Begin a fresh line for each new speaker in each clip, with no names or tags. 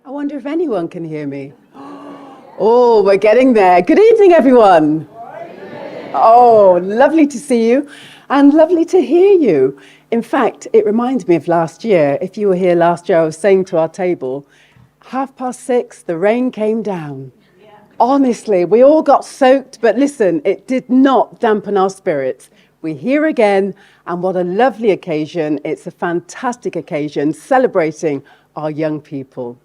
I wonder if anyone can hear me. Oh, we're getting there. Good evening, everyone. Oh, lovely to see you and lovely to hear you. In fact, it reminds me of last year. If you were here last year, I was saying to our table, 6:30, the rain came down. Honestly, we all got soaked, but listen, it did not dampen our spirits. We're here again, and what a lovely occasion. It's a fantastic occasion celebrating our young people.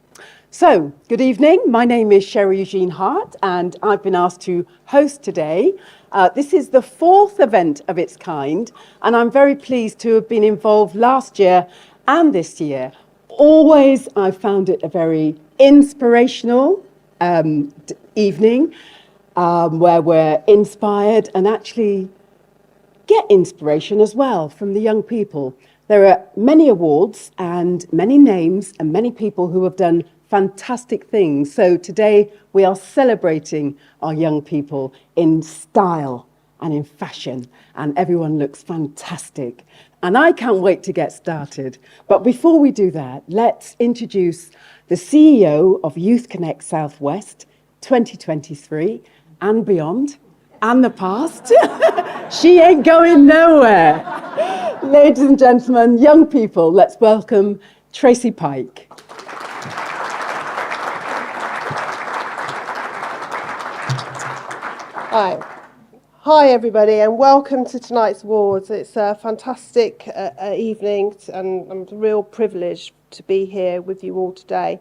So, good evening. My name is Sherry Eugene Hart, and I've been asked to host today. This is the fourth event of its kind, and I'm very pleased to have been involved last year and this year. Always, I found it a very inspirational evening where we're inspired and actually get inspiration as well from the young people. There are many awards and many names and many people who have done fantastic things. So today we are celebrating our young people in style and in fashion, and everyone looks fantastic. And I can't wait to get started. But before we do that, let's introduce the CEO of Youth Connect Southwest 2023 and beyond, and the past. She ain't going nowhere. Ladies and gentlemen, young people, let's welcome Tracey Pike.
Hi everybody, and welcome to tonight's awards. It's a fantastic evening, and I'm a real privilege to be here with you all today.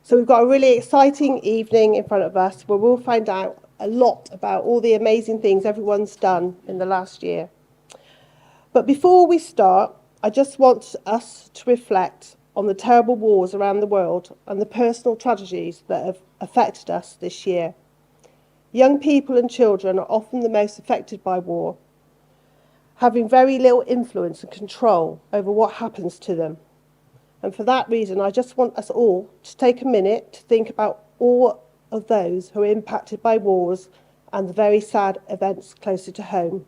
So we've got a really exciting evening in front of us where we'll find out a lot about all the amazing things everyone's done in the last year. But before we start, I just want us to reflect on the terrible wars around the world and the personal tragedies that have affected us this year. Young people and children are often the most affected by war, having very little influence and control over what happens to them. And for that reason, I just want us all to take a minute to think about all of those who are impacted by wars and the very sad events closer to home.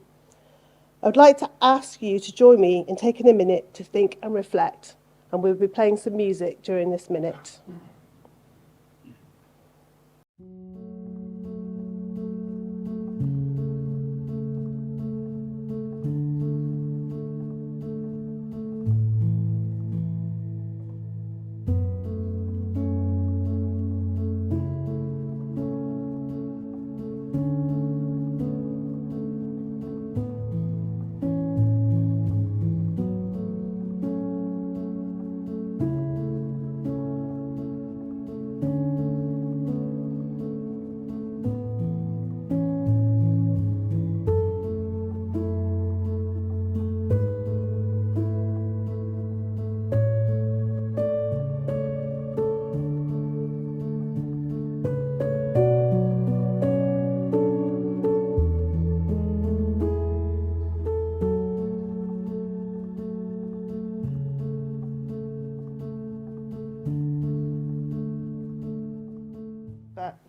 I would like to ask you to join me in taking a minute to think and reflect, and we'll be playing some music during this minute.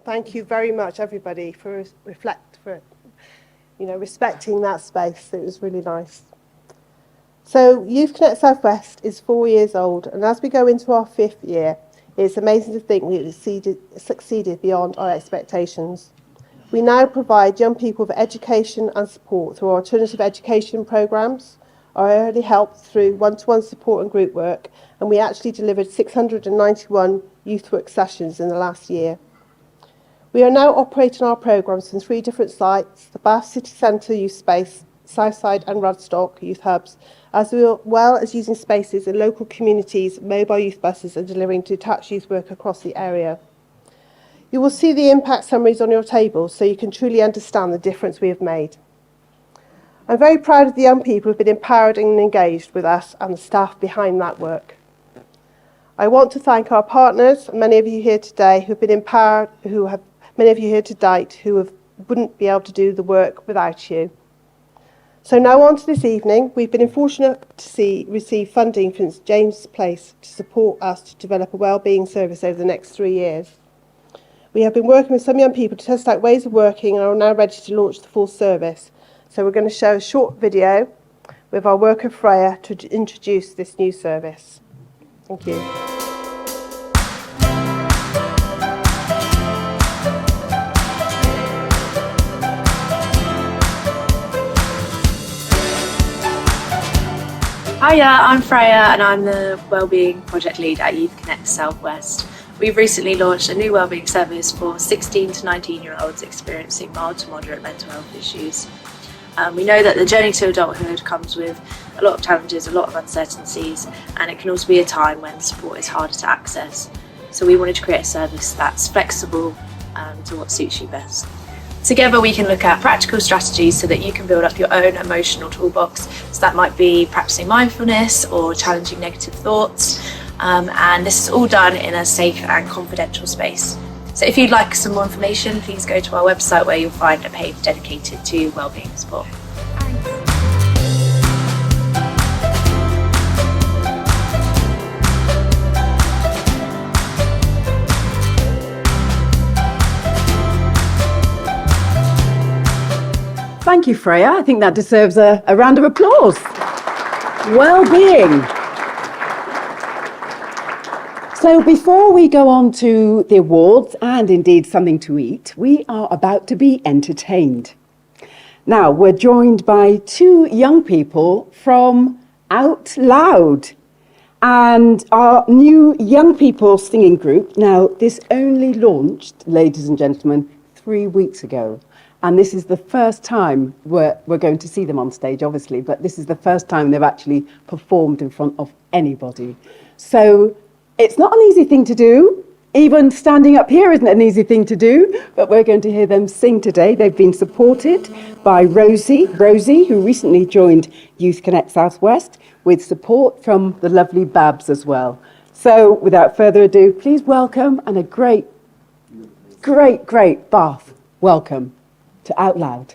Thank you very much, everybody, for respecting that space. It was really nice. So Youth Connect Southwest is 4 years old, and as we go into our 5th year, it's amazing to think we succeeded beyond our expectations. We now provide young people with education and support through our alternative education programmes, our early help through one-to-one support and group work, and we actually delivered 691 youth work sessions in the last year. We are now operating our programmes in 3 different sites: the Bath City Centre Youth Space, Southside and Radstock Youth Hubs, as well as using spaces in local communities, mobile youth buses, and delivering detached youth work across the area. You will see the impact summaries on your table so you can truly understand the difference we have made. I'm very proud of the young people who have been empowered and engaged with us and the staff behind that work. I want to thank our partners, many of you here today who have been empowered, many of you here to date who wouldn't be able to do the work without you. So now on to this evening. We've been fortunate to receive funding from St James's Place to support us to develop a wellbeing service over the next 3 years. We have been working with some young people to test out ways of working and are now ready to launch the full service. So we're going to show a short video with our worker Freya to introduce this new service. Thank you.
Hiya, I'm Freya and I'm the Wellbeing Project Lead at Youth Connect Southwest. We've recently launched a new wellbeing service for 16 to 19-year-olds experiencing mild to moderate mental health issues. We know that the journey to adulthood comes with a lot of challenges, a lot of uncertainties, and it can also be a time when support is harder to access. So we wanted to create a service that's flexible to what suits you best. Together we can look at practical strategies so that you can build up your own emotional toolbox. So that might be practicing mindfulness or challenging negative thoughts. And this is all done in a safe and confidential space. So if you'd like some more information, please go to our website where you'll find a page dedicated to wellbeing support.
Thank you, Freya. I think that deserves a round of applause. Well-being. So before we go on to the awards and indeed something to eat, we are about to be entertained. Now, we're joined by two young people from Out Loud and our new young people singing group. Now, this only launched, ladies and gentlemen, 3 weeks ago. And this is the first time we're going to see them on stage, obviously, but this is the first time they've actually performed in front of anybody. So it's not an easy thing to do. Even standing up here isn't an easy thing to do, but we're going to hear them sing today. They've been supported by Rosie, who recently joined Youth Connect Southwest, with support from the lovely Babs as well. So without further ado, please welcome, and a great Bath welcome to Out Loud.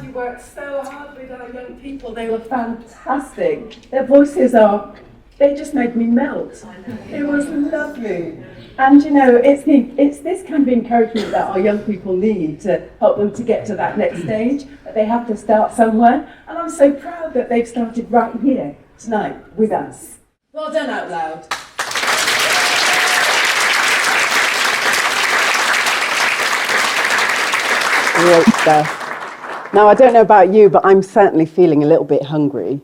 You worked so hard with our young people. They were fantastic. Their voices are They just made me melt. It was lovely. And you know, it's this kind of encouragement that our young people need to help them to get to that next stage, that they have to start somewhere. And I'm so proud that they've started right here tonight with us. Well done out loud. Great stuff. Now, I don't know about you, but I'm certainly feeling a little bit hungry,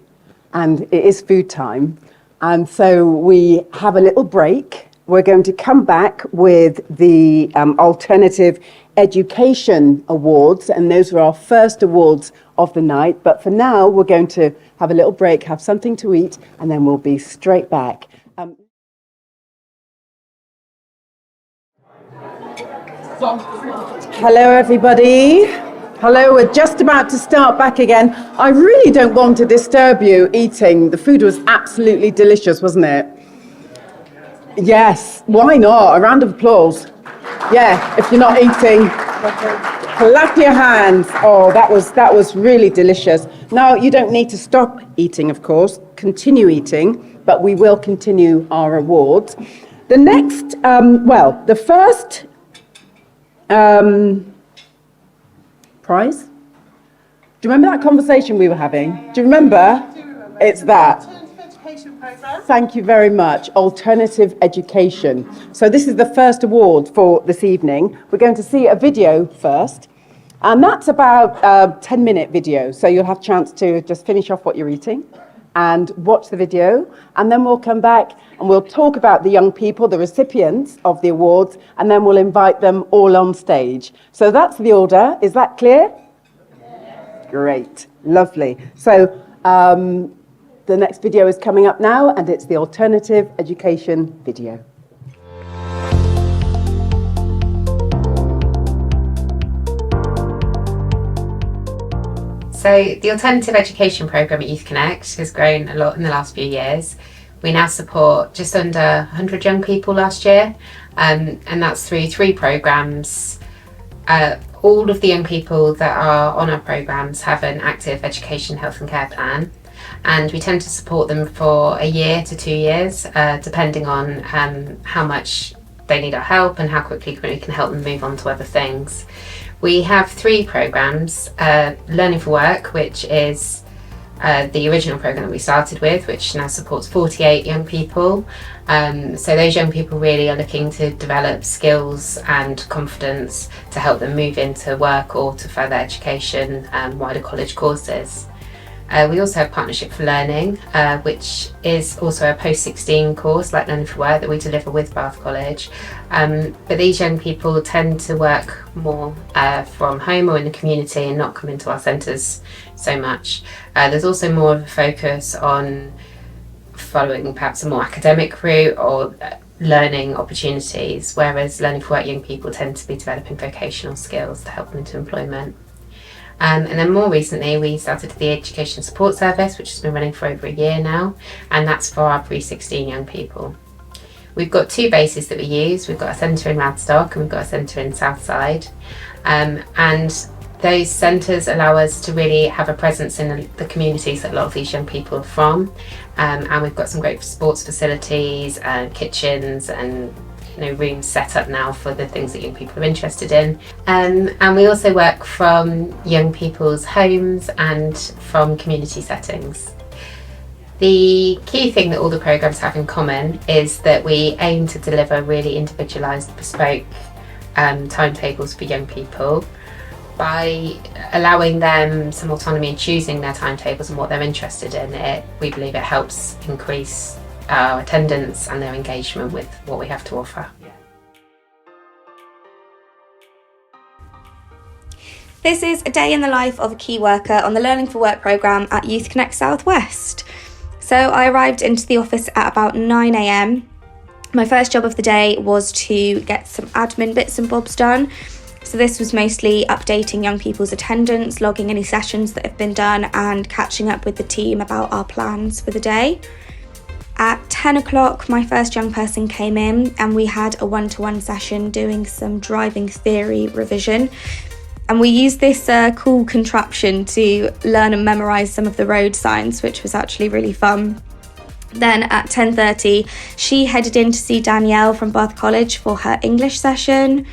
and it is food time. And so we have a little break. We're going to come back with the Alternative Education Awards, and those are our first awards of the night. But for now, we're going to have a little break, have something to eat, and then we'll be straight back. Hello, everybody. Hello, we're just about to start back again. I really don't want to disturb you eating. The food was absolutely delicious, wasn't it? Yes, why not? A round of applause. Yeah, if you're not eating, clap your hands. Oh, that was really delicious. Now, you don't need to stop eating, of course. Continue eating, but we will continue our awards. The next, the first prize? Do you remember that conversation we were having? Do you remember?
I do remember.
It's that.
Alternative Education Programme.
Thank you very much. Alternative Education. So this is the first award for this evening. We're going to see a video first. And that's about a 10-minute video. So you'll have a chance to just finish off what you're eating and watch the video. And then we'll come back and we'll talk about the young people, the recipients of the awards, and then we'll invite them all on stage. So that's the order. Is that clear? Yes. Great. Lovely. So the next video is coming up now, and it's the Alternative Education video.
So the Alternative Education Programme at Youth Connect has grown a lot in the last few years. We now support just under 100 young people last year, and that's through 3 programmes. All of the young people that are on our programmes have an active education, health and care plan, and we tend to support them for a year to 2 years, depending on how much they need our help and how quickly we can help them move on to other things. We have 3 programmes, Learning for Work, which is the original programme that we started with, which now supports 48 young people. So those young people really are looking to develop skills and confidence to help them move into work or to further education, wider college courses. We also have Partnership for Learning, which is also a post-16 course like Learning for Work that we deliver with Bath College. But these young people tend to work more from home or in the community and not come into our centres so much. There's also more of a focus on following perhaps a more academic route or learning opportunities, whereas Learning for Work young people tend to be developing vocational skills to help them into employment. And then more recently, we started the Education Support Service, which has been running for over a year now, and that's for our pre-16 young people. We've got 2 bases that we use. We've got a centre in Radstock and we've got a centre in Southside. And those centres allow us to really have a presence in the communities that a lot of these young people are from. And we've got some great sports facilities and kitchens and rooms set up now for the things that young people are interested in. And we also work from young people's homes and from community settings. The key thing that all the programmes have in common is that we aim to deliver really individualised, bespoke timetables for young people. By allowing them some autonomy in choosing their timetables and what they're interested in, we believe it helps increase our attendance and their engagement with what we have to offer.
This is a day in the life of a key worker on the Learning for Work programme at Youth Connect South West. So I arrived into the office at about 9 a.m. My first job of the day was to get some admin bits and bobs done. So this was mostly updating young people's attendance, logging any sessions that have been done and catching up with the team about our plans for the day. At 10 o'clock, my first young person came in and we had a one-to-one session doing some driving theory revision. And we used this cool contraption to learn and memorise some of the road signs, which was actually really fun. Then at 10:30, she headed in to see Danielle from Bath College for her English session.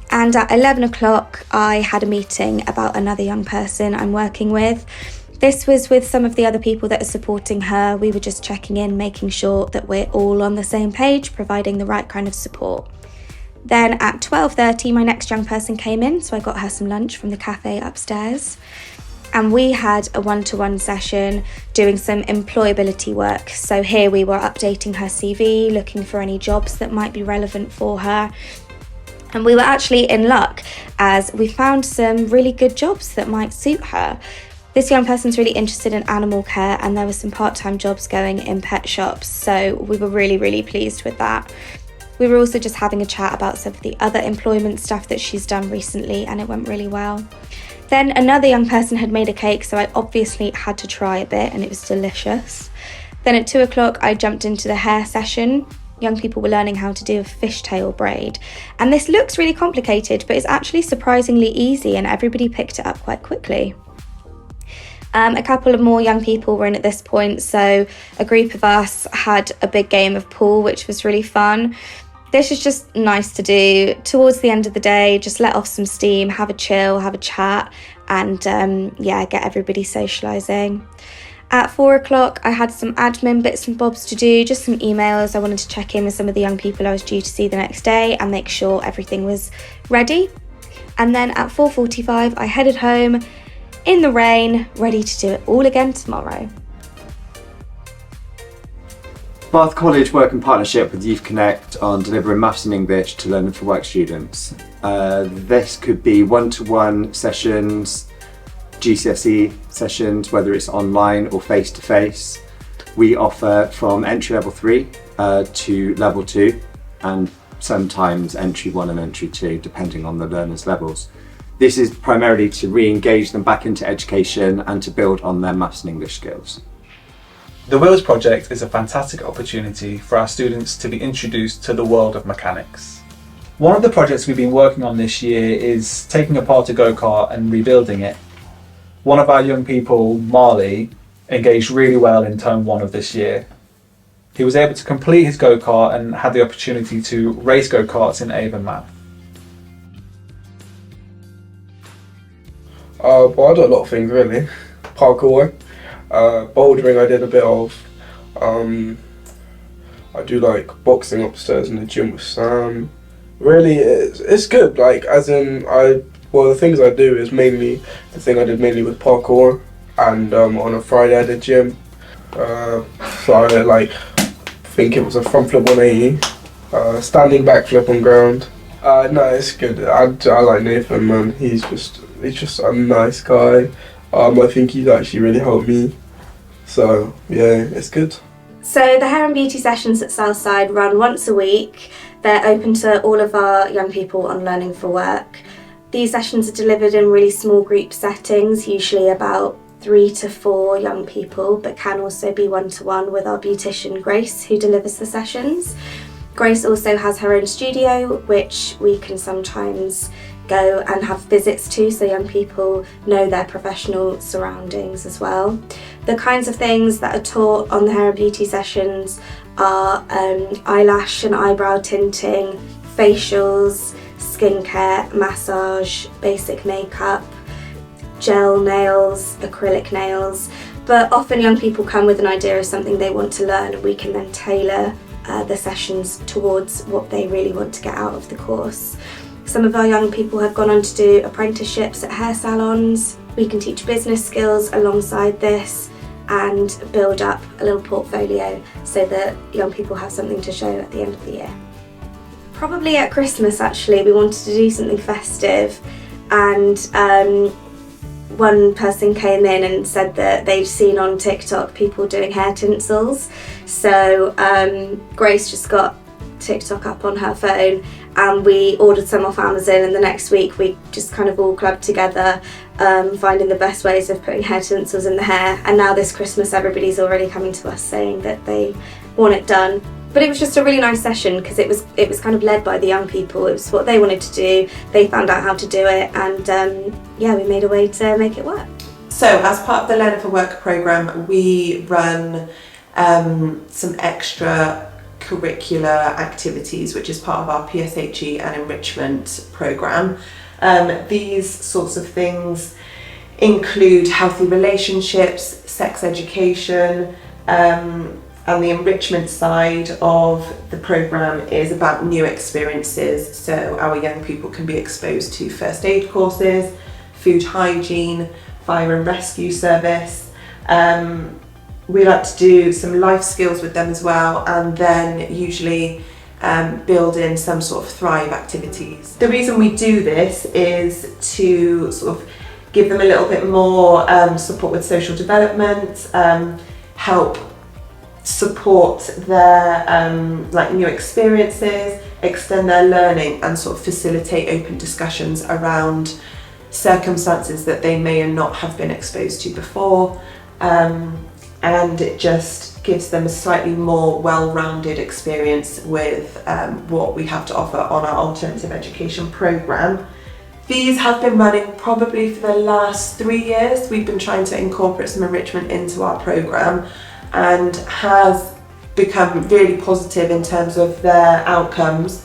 And at 11 o'clock, I had a meeting about another young person I'm working with. This was with some of the other people that are supporting her. We were just checking in, making sure that we're all on the same page, providing the right kind of support. Then at 12:30, my next young person came in, so I got her some lunch from the cafe upstairs. And we had a one-to-one session doing some employability work. So here we were updating her CV, looking for any jobs that might be relevant for her. And we were actually in luck as we found some really good jobs that might suit her. This young person's really interested in animal care, and there were some part-time jobs going in pet shops. So we were really, really pleased with that. We were also just having a chat about some of the other employment stuff that she's done recently, and it went really well. Then another young person had made a cake, so I obviously had to try a bit, and it was delicious. Then at 2 o'clock, I jumped into the hair session. Young people were learning how to do a fishtail braid. And this looks really complicated, but it's actually surprisingly easy, and everybody picked it up quite quickly. A couple of more young people were in at this point, so a group of us had a big game of pool, which was really fun. This is just nice to do towards the end of the day, just let off some steam, have a chill, have a chat, and get everybody socialising. At 4 o'clock, I had some admin bits and bobs to do, just some emails. I wanted to check in with some of the young people I was due to see the next day and make sure everything was ready. And then at 4:45, I headed home in the rain, ready to do it all again tomorrow.
Bath College work in partnership with Youth Connect on delivering maths and English to Learning for Work students. This could be one-to-one sessions, GCSE sessions, whether it's online or face-to-face. We offer from entry level 3 to level 2, and sometimes entry 1 and entry 2, depending on the learners' levels. This is primarily to re-engage them back into education and to build on their maths and English skills.
The Wheels project is a fantastic opportunity for our students to be introduced to the world of mechanics. One of the projects we've been working on this year is taking apart a go-kart and rebuilding it. One of our young people, Marley, engaged really well in term 1 of this year. He was able to complete his go-kart and had the opportunity to race go-karts in Avon Math.
Well, I do a lot of things really. Parkour, bouldering I did a bit of. I do like boxing upstairs in the gym with Sam. Really, it's good. Like, as in, the things I do is mainly the thing I did mainly with parkour, and on a Friday I did gym. So I think it was a front flip 180, standing backflip on ground. No, it's good. I like Nathan, man. He's just a nice guy. I think he's actually really helped me. So yeah, it's good.
So the hair and beauty sessions at Southside run once a week. They're open to all of our young people on Learning for Work. These sessions are delivered in really small group settings, usually about 3 to 4 young people, but can also be one-to-one with our beautician Grace, who delivers the sessions. Grace also has her own studio, which we can sometimes go and have visits to, so young people know their professional surroundings as well. The kinds of things that are taught on the hair and beauty sessions are eyelash and eyebrow tinting, facials, skincare, massage, basic makeup, gel nails, acrylic nails. But often young people come with an idea of something they want to learn, and we can then tailor the sessions towards what they really want to get out of the course. Some of our young people have gone on to do apprenticeships at hair salons. We can teach business skills alongside this and build up a little portfolio so that young people have something to show at the end of the year. Probably at Christmas actually, we wanted to do something festive, and one person came in and said that they'd seen on TikTok people doing hair tinsels. So Grace just got TikTok up on her phone and we ordered some off Amazon, and the next week we just kind of all clubbed together finding the best ways of putting hair tinsels in the hair, and now this Christmas everybody's already coming to us saying that they want it done. But it was just a really nice session because it was kind of led by the young people. It was what they wanted to do, they found out how to do it, and we made a way to make it work.
So as part of the Learning for Work programme, we run some extra curricular activities, which is part of our PSHE and enrichment programme. These sorts of things include healthy relationships, sex education, and the enrichment side of the programme is about new experiences. So our young people can be exposed to first aid courses, food hygiene, fire and rescue service. We like to do some life skills with them as well, and then usually build in some sort of Thrive activities. The reason we do this is to sort of give them a little bit more support with social development, help support their like new experiences, extend their learning, and sort of facilitate open discussions around circumstances that they may or not have been exposed to before. And it just gives them a slightly more well-rounded experience with what we have to offer on our alternative education programme. These have been running probably for the last 3 years. We've been trying to incorporate some enrichment into our programme, and has become really positive in terms of their outcomes.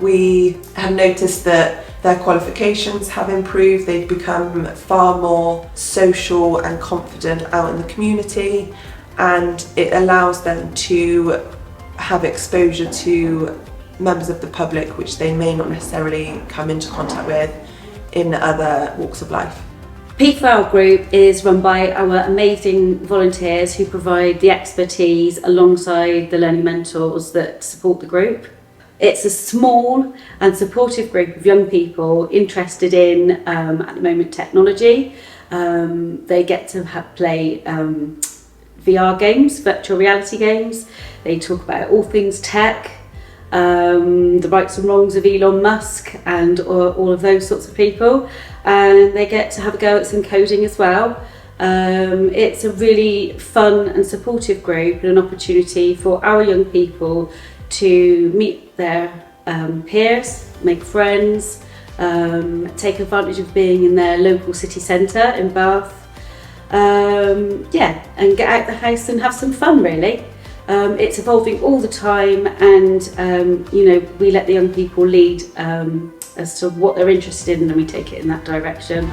We have noticed that their qualifications have improved. They've become far more social and confident out in the community, and it allows them to have exposure to members of the public which they may not necessarily come into contact with in other walks of life.
P4L Group is run by our amazing volunteers who provide the expertise alongside the learning mentors that support the group. It's a small and supportive group of young people interested in, at the moment, technology. They get to play VR games, virtual reality games. They talk about all things tech, the rights and wrongs of Elon Musk and all of those sorts of people. And they get to have a go at some coding as well. It's a really fun and supportive group, and an opportunity for our young people to meet their peers, make friends, take advantage of being in their local city centre in Bath, and get out the house and have some fun really. It's evolving all the time, and we let the young people lead as to what they're interested in, and we take it in that direction.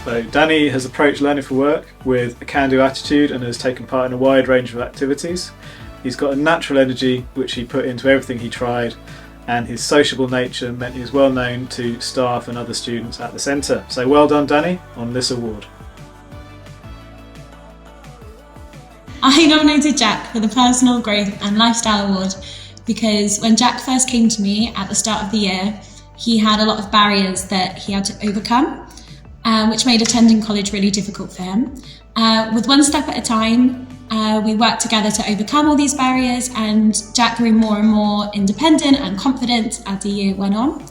So Danny has approached Learning for Work with a can-do attitude and has taken part in a wide range of activities. He's got a natural energy which he put into everything he tried, and his sociable nature meant he was well known to staff and other students at the centre. So well done, Danny, on this award.
I nominated Jack for the Personal Growth and Lifestyle Award because when Jack first came to me at the start of the year, he had a lot of barriers that he had to overcome, which made attending college really difficult for him. With one step at a time, we worked together to overcome all these barriers, and Jack grew more and more independent and confident as the year went on.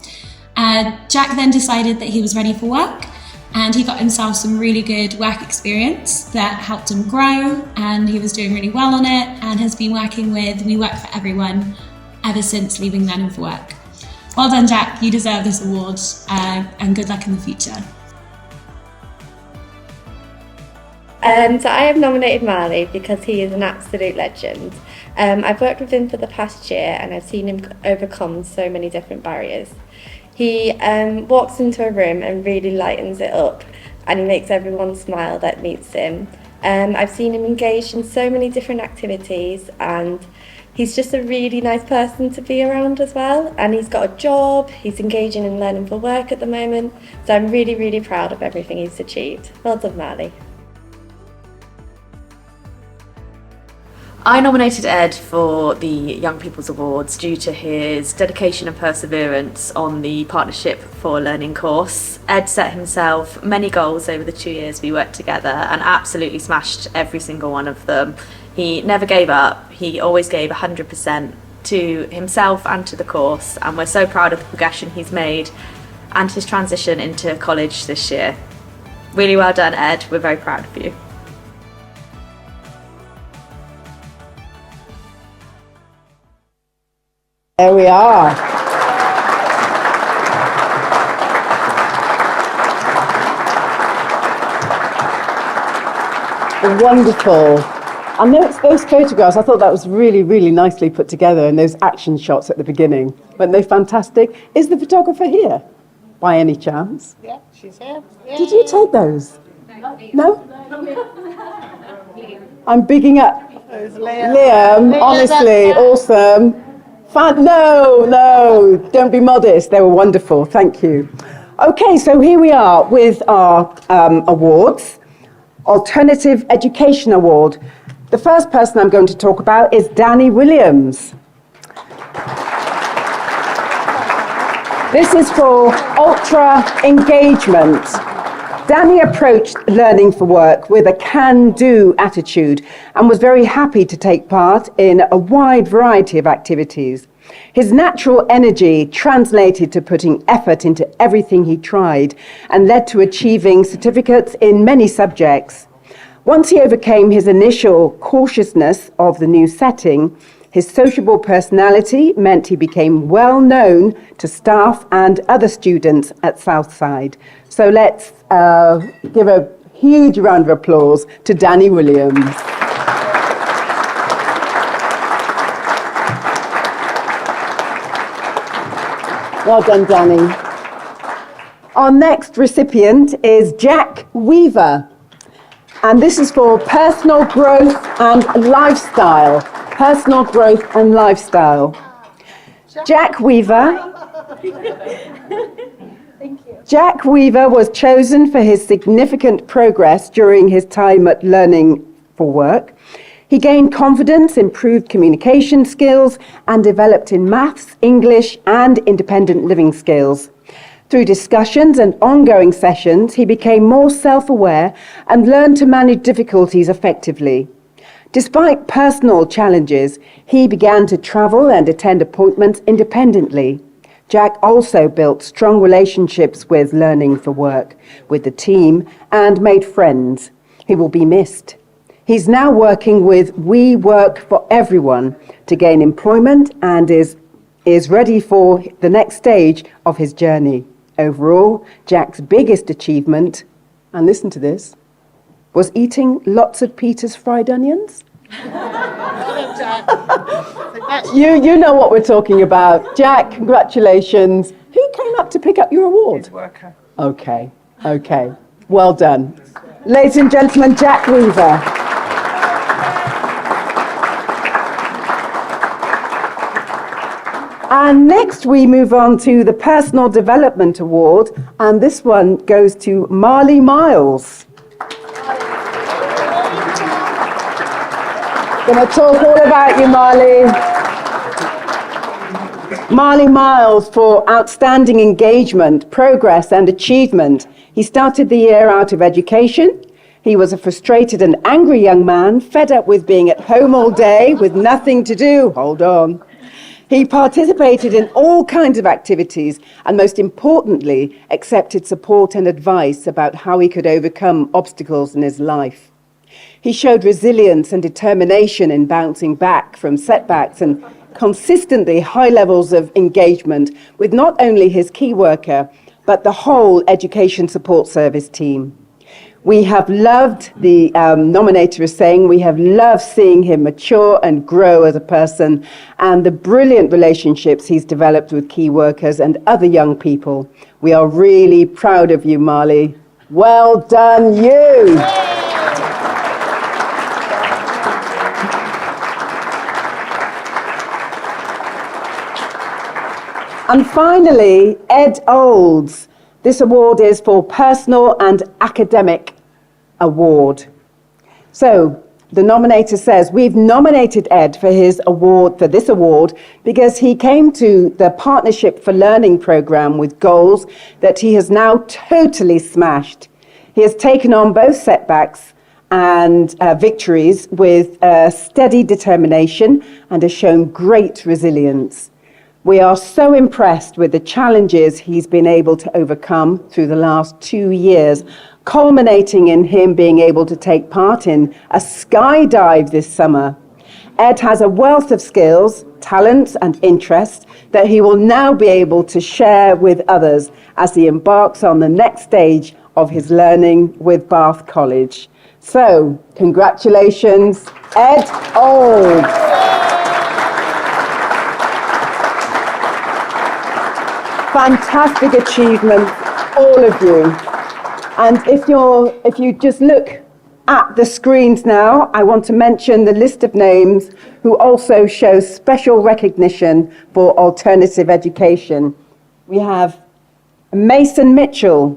Jack then decided that he was ready for work, and he got himself some really good work experience that helped him grow, and he was doing really well on it, and has been working with We Work for Everyone ever since leaving Learning for Work. Well done, Jack, you deserve this award, and good luck in the future.
So I have nominated Marley because he is an absolute legend. I've worked with him for the past year, and I've seen him overcome so many different barriers. He walks into a room and really lightens it up, and he makes everyone smile that meets him. I've seen him engaged in so many different activities, and he's just a really nice person to be around as well. And he's got a job, he's engaging in Learning for Work at the moment, so I'm really, really proud of everything he's achieved. Well done, Marley.
I nominated Ed for the Young People's Awards due to his dedication and perseverance on the Partnership for Learning course. Ed set himself many goals over the 2 years we worked together and absolutely smashed every single one of them. He never gave up, he always gave 100% to himself and to the course, and we're so proud of the progression he's made and his transition into college this year. Really well done, Ed, we're very proud of you.
There we are. Wonderful. And those photographs, I thought that was really, really nicely put together, and those action shots at the beginning. Weren't they fantastic? Is the photographer here, by any chance?
Yeah, she's here. Yay.
Did you take those? No? I'm bigging up Liam, honestly, awesome. No, don't be modest. They were wonderful. Thank you. Okay, so here we are with our awards. Alternative Education Award. The first person I'm going to talk about is Danny Williams. This is for ultra engagement. Danny approached Learning for Work with a can-do attitude and was very happy to take part in a wide variety of activities. His natural energy translated to putting effort into everything he tried and led to achieving certificates in many subjects. Once he overcame his initial cautiousness of the new setting, his sociable personality meant he became well known to staff and other students at Southside. So let's give a huge round of applause to Danny Williams. Well done, Danny. Our next recipient is Jack Weaver. And this is for personal growth and lifestyle. Personal growth and lifestyle. Jack Weaver. Jack Weaver was chosen for his significant progress during his time at Learning for Work. He gained confidence, improved communication skills, and developed in maths, English, and independent living skills. Through discussions and ongoing sessions, he became more self-aware and learned to manage difficulties effectively. Despite personal challenges, he began to travel and attend appointments independently. Jack also built strong relationships with Learning for Work, with the team, and made friends. He will be missed. He's now working with We Work for Everyone to gain employment and is ready for the next stage of his journey. Overall, Jack's biggest achievement, and listen to this, was eating lots of Peter's fried onions. You know what we're talking about. Jack, congratulations. Who came up to pick up your award?
Worker.
Okay. Well done. Ladies and gentlemen, Jack Weaver. And next we move on to the Personal Development Award, and this one goes to Marley Miles. Going to talk all about you, Marley. Marley Miles for outstanding engagement, progress and achievement. He started the year out of education. He was a frustrated and angry young man, fed up with being at home all day with nothing to do. Hold on. He participated in all kinds of activities and, most importantly, accepted support and advice about how he could overcome obstacles in his life. He showed resilience and determination in bouncing back from setbacks and consistently high levels of engagement with not only his key worker, but the whole education support service team. We have loved, the nominator is saying, we have loved seeing him mature and grow as a person and the brilliant relationships he's developed with key workers and other young people. We are really proud of you, Marley. Well done, you. And finally, Ed Olds. This award is for Personal and Academic Award. So the nominator says, we've nominated Ed for his award, for this award, because he came to the Partnership for Learning program with goals that he has now totally smashed. He has taken on both setbacks and victories with steady determination and has shown great resilience. We are so impressed with the challenges he's been able to overcome through the last 2 years, culminating in him being able to take part in a skydive this summer. Ed has a wealth of skills, talents and interests that he will now be able to share with others as he embarks on the next stage of his learning with Bath College. So, congratulations, Ed. Oh. Fantastic achievement, all of you. And if you just look at the screens now, I want to mention the list of names who also show special recognition for alternative education. We have Mason Mitchell,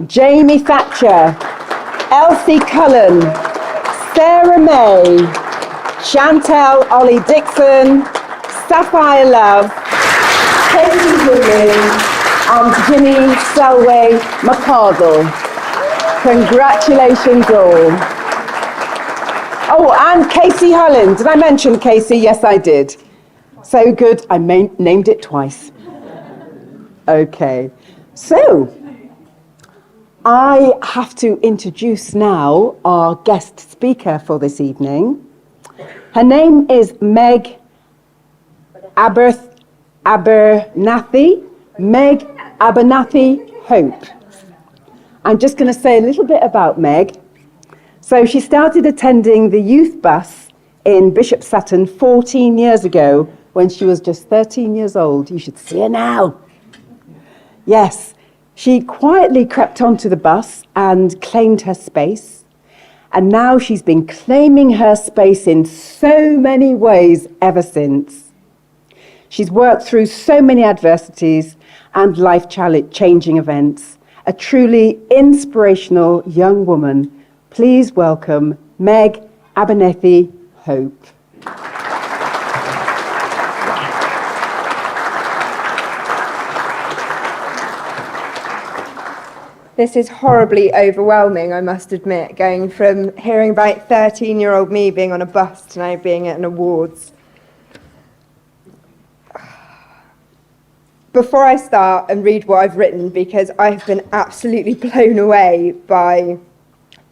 Jamie Thatcher, Elsie Cullen, Sarah May, Chantel Ollie Dixon, Sapphire Love, Katie Woodley, and Ginny Selway McCardle. Congratulations all. Oh, and Casey Hullen. Did I mention Casey? Yes, I did. So good, I named it twice. Okay, so I have to introduce now our guest speaker for this evening. Her name is Meg Abernathy. Meg Abernathy Hope. I'm just going to say a little bit about Meg. So she started attending the youth bus in Bishop Sutton 14 years ago when she was just 13 years old. You should see her now. Yes, she quietly crept onto the bus and claimed her space. And now she's been claiming her space in so many ways ever since. She's worked through so many adversities and life-changing events. A truly inspirational young woman. Please welcome Meg Abernathy Hope.
This is horribly overwhelming, I must admit, going from hearing about 13-year-old me being on a bus to now being at an awards. Before I start and read what I've written, because I've been absolutely blown away by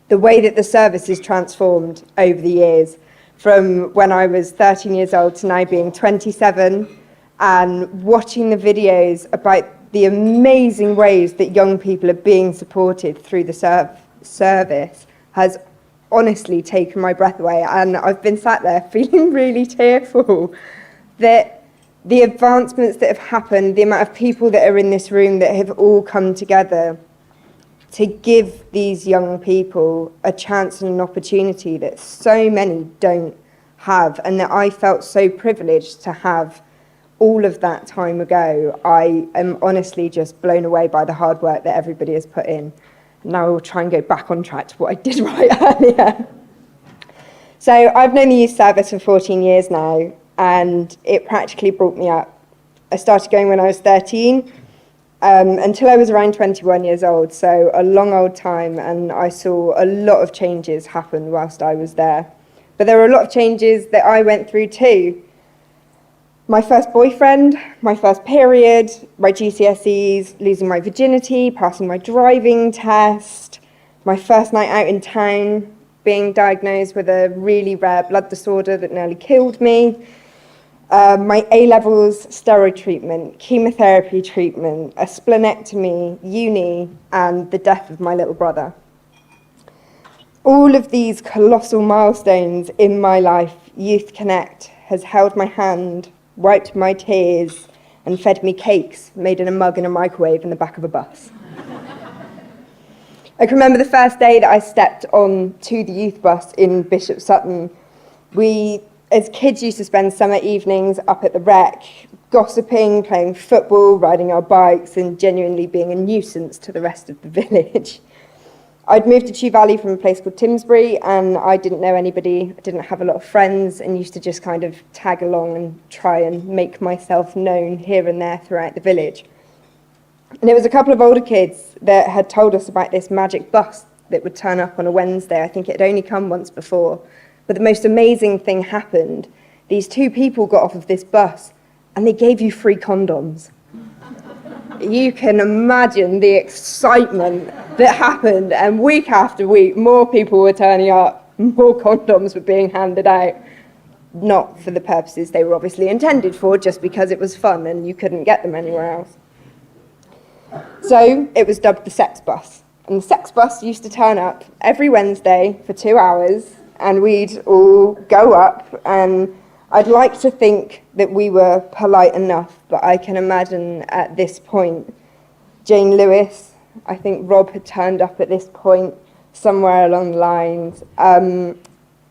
the way that the service is transformed over the years, from when I was 13 years old to now being 27, and watching the videos about the amazing ways that young people are being supported through the service has honestly taken my breath away. And I've been sat there feeling really tearful that the advancements that have happened, the amount of people that are in this room that have all come together to give these young people a chance and an opportunity that so many don't have, and that I felt so privileged to have all of that time ago. I am honestly just blown away by the hard work that everybody has put in. Now I will try and go back on track to what I did right earlier. So I've known the youth service for 14 years now, and it practically brought me up. I started going when I was 13, until I was around 21 years old, so a long old time, and I saw a lot of changes happen whilst I was there. But there were a lot of changes that I went through too. My first boyfriend, my first period, my GCSEs, losing my virginity, passing my driving test, my first night out in town, being diagnosed with a really rare blood disorder that nearly killed me, my A-levels, steroid treatment, chemotherapy treatment, a splenectomy, uni, and the death of my little brother. All of these colossal milestones in my life, Youth Connect has held my hand, wiped my tears, and fed me cakes made in a mug in a microwave in the back of a bus. I can remember the first day that I stepped on to the youth bus in Bishop Sutton. We, as kids, used to spend summer evenings up at the Rec, gossiping, playing football, riding our bikes, and genuinely being a nuisance to the rest of the village. I'd moved to Chew Valley from a place called Timsbury, and I didn't know anybody, I didn't have a lot of friends, and used to just kind of tag along and try and make myself known here and there throughout the village. And it was a couple of older kids that had told us about this magic bus that would turn up on a Wednesday. I think it had only come once before. But the most amazing thing happened. These two people got off of this bus and they gave you free condoms. You can imagine the excitement that happened, and week after week, more people were turning up, more condoms were being handed out. not for the purposes they were obviously intended for, just because it was fun and you couldn't get them anywhere else. So it was dubbed the sex bus. And the sex bus used to turn up every Wednesday for 2 hours, and we'd all go up, and I'd like to think that we were polite enough, but I can imagine at this point, Jane Lewis, I think Rob had turned up at this point, somewhere along the lines,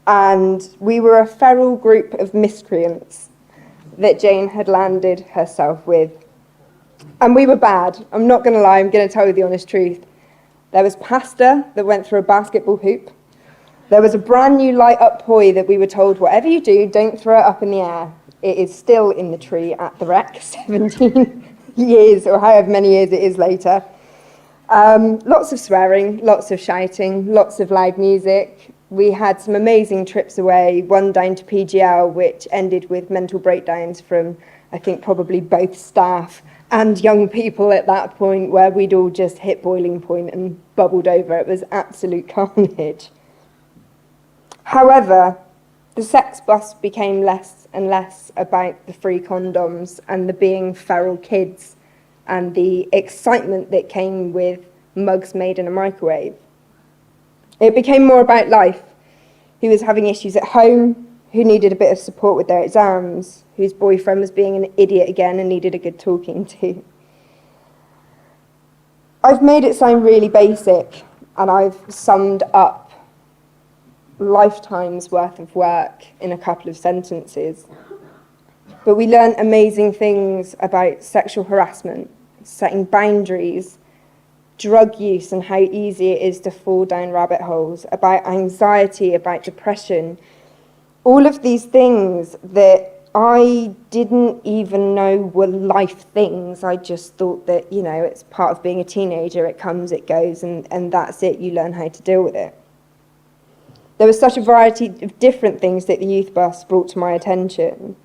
and we were a feral group of miscreants that Jane had landed herself with. And we were bad. I'm not going to lie, I'm going to tell you the honest truth. There was pasta that went through a basketball hoop. There was a brand new light up toy that we were told, whatever you do, don't throw it up in the air. It is still in the tree at the wreck, 17 years or however many years it is later. Lots of swearing, lots of shouting, lots of loud music. We had some amazing trips away, one down to PGL, which ended with mental breakdowns from, I think, probably both staff and young people at that point, where we'd all just hit boiling point and bubbled over. It was absolute carnage. However, the sex bus became less and less about the free condoms and the being feral kids and the excitement that came with mugs made in a microwave. It became more about life, who was having issues at home, who needed a bit of support with their exams, whose boyfriend was being an idiot again and needed a good talking to. I've made it sound really basic, and I've summed up lifetime's worth of work in a couple of sentences. But we learned amazing things about sexual harassment, setting boundaries, drug use and how easy it is to fall down rabbit holes, about anxiety, about depression, all of these things that I didn't even know were life things. I just thought that, you know, it's part of being a teenager, it comes, it goes, and that's it, you learn how to deal with it. There was such a variety of different things that the youth bus brought to my attention.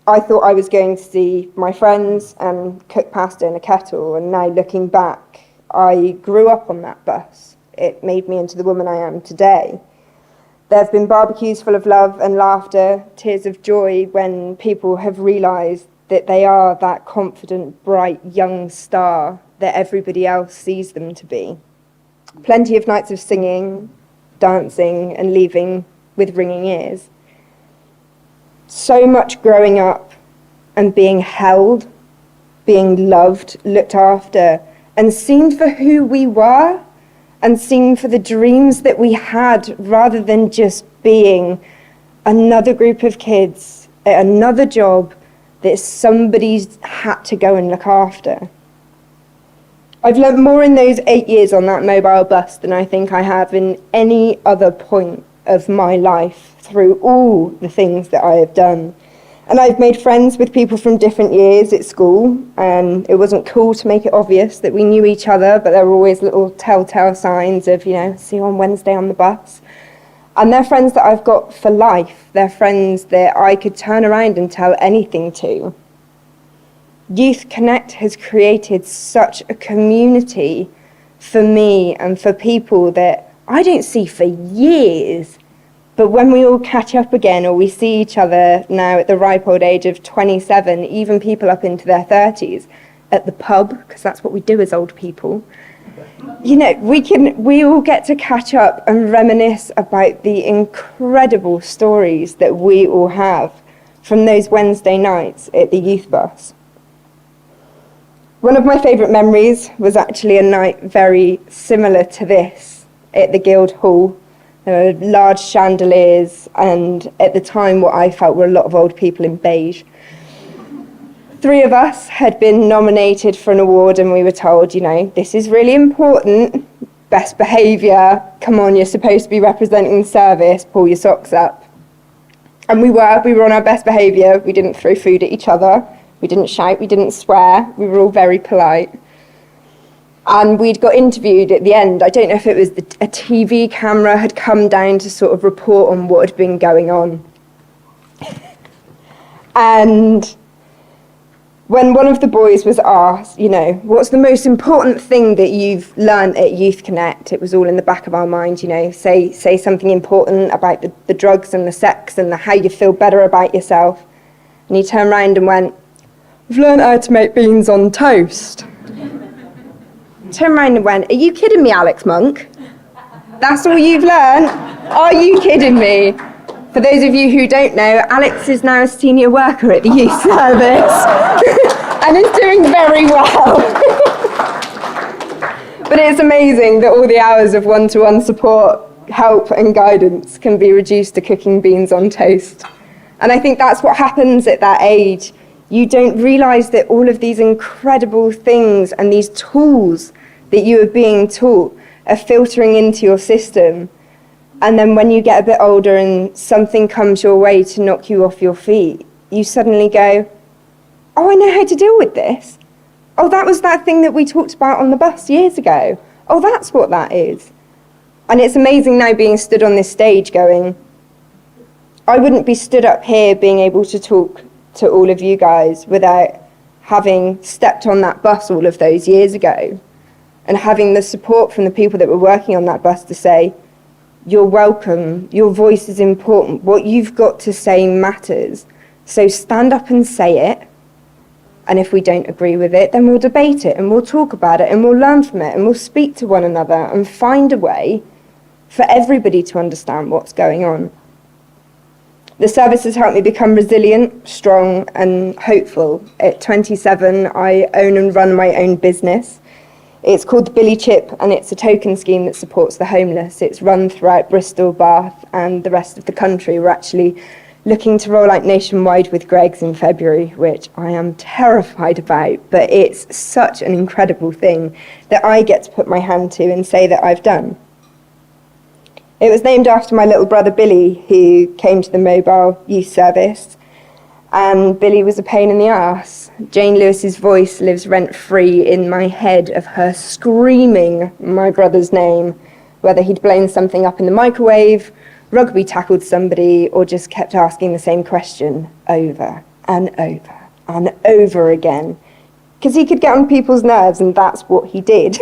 I thought I was going to see my friends and cook pasta in a kettle, and now looking back, I grew up on that bus. It made me into the woman I am today. There have been barbecues full of love and laughter, tears of joy when people have realised that they are that confident, bright, young star that everybody else sees them to be. Plenty of nights of singing, dancing and leaving with ringing ears. So much growing up and being held, being loved, looked after, and seen for who we were, and seen for the dreams that we had, rather than just being another group of kids at another job that somebody's had to go and look after. I've learnt more in those 8 years on that mobile bus than I think I have in any other point of my life through all the things that I have done. And I've made friends with people from different years at school, and it wasn't cool to make it obvious that we knew each other, but there were always little telltale signs of, you know, see you on Wednesday on the bus. And they're friends that I've got for life. They're friends that I could turn around and tell anything to. Youth Connect has created such a community for me and for people that I don't see for years. But when we all catch up again, or we see each other now at the ripe old age of 27, even people up into their 30s, at the pub, because that's what we do as old people, you know, we all get to catch up and reminisce about the incredible stories that we all have from those Wednesday nights at the youth bus. One of my favourite memories was actually a night very similar to this at the Guildhall. There were large chandeliers, and at the time what I felt were a lot of old people in beige. 3 of us had been nominated for an award, and we were told, you know, this is really important, best behaviour, come on, you're supposed to be representing the service, pull your socks up. And we were on our best behaviour, we didn't throw food at each other, we didn't shout, we didn't swear, we were all very polite. And we'd got interviewed at the end. I don't know if it was a TV camera had come down to sort of report on what had been going on. And when one of the boys was asked, you know, what's the most important thing that you've learned at Youth Connect? It was all in the back of our mind, you know, say something important about the drugs and the sex and how you feel better about yourself. And he turned around and went, I've learned how to make beans on toast. Turned around and went, are you kidding me, Alex Monk? That's all you've learned? Are you kidding me? For those of you who don't know, Alex is now a senior worker at the youth service and is doing very well. But it's amazing that all the hours of one-to-one support, help and guidance can be reduced to cooking beans on toast. And I think that's what happens at that age. You don't realise that all of these incredible things and these tools that you are being taught are filtering into your system. And then when you get a bit older and something comes your way to knock you off your feet, you suddenly go, oh, I know how to deal with this. Oh, that was that thing that we talked about on the bus years ago. Oh, that's what that is. And it's amazing now being stood on this stage going, I wouldn't be stood up here being able to talk to all of you guys without having stepped on that bus all of those years ago and having the support from the people that were working on that bus to say, you're welcome, your voice is important, what you've got to say matters. So stand up and say it, and if we don't agree with it, then we'll debate it and we'll talk about it and we'll learn from it and we'll speak to one another and find a way for everybody to understand what's going on. The service has helped me become resilient, strong and hopeful. At 27, I own and run my own business. It's called the Billy Chip and it's a token scheme that supports the homeless. It's run throughout Bristol, Bath and the rest of the country. We're actually looking to roll out nationwide with Greg's in February, which I am terrified about, but it's such an incredible thing that I get to put my hand to and say that I've done. It was named after my little brother Billy, who came to the mobile youth service, and Billy was a pain in the arse. Jane Lewis's voice lives rent-free in my head of her screaming my brother's name, whether he'd blown something up in the microwave, rugby tackled somebody, or just kept asking the same question over and over and over again, because he could get on people's nerves and that's what he did.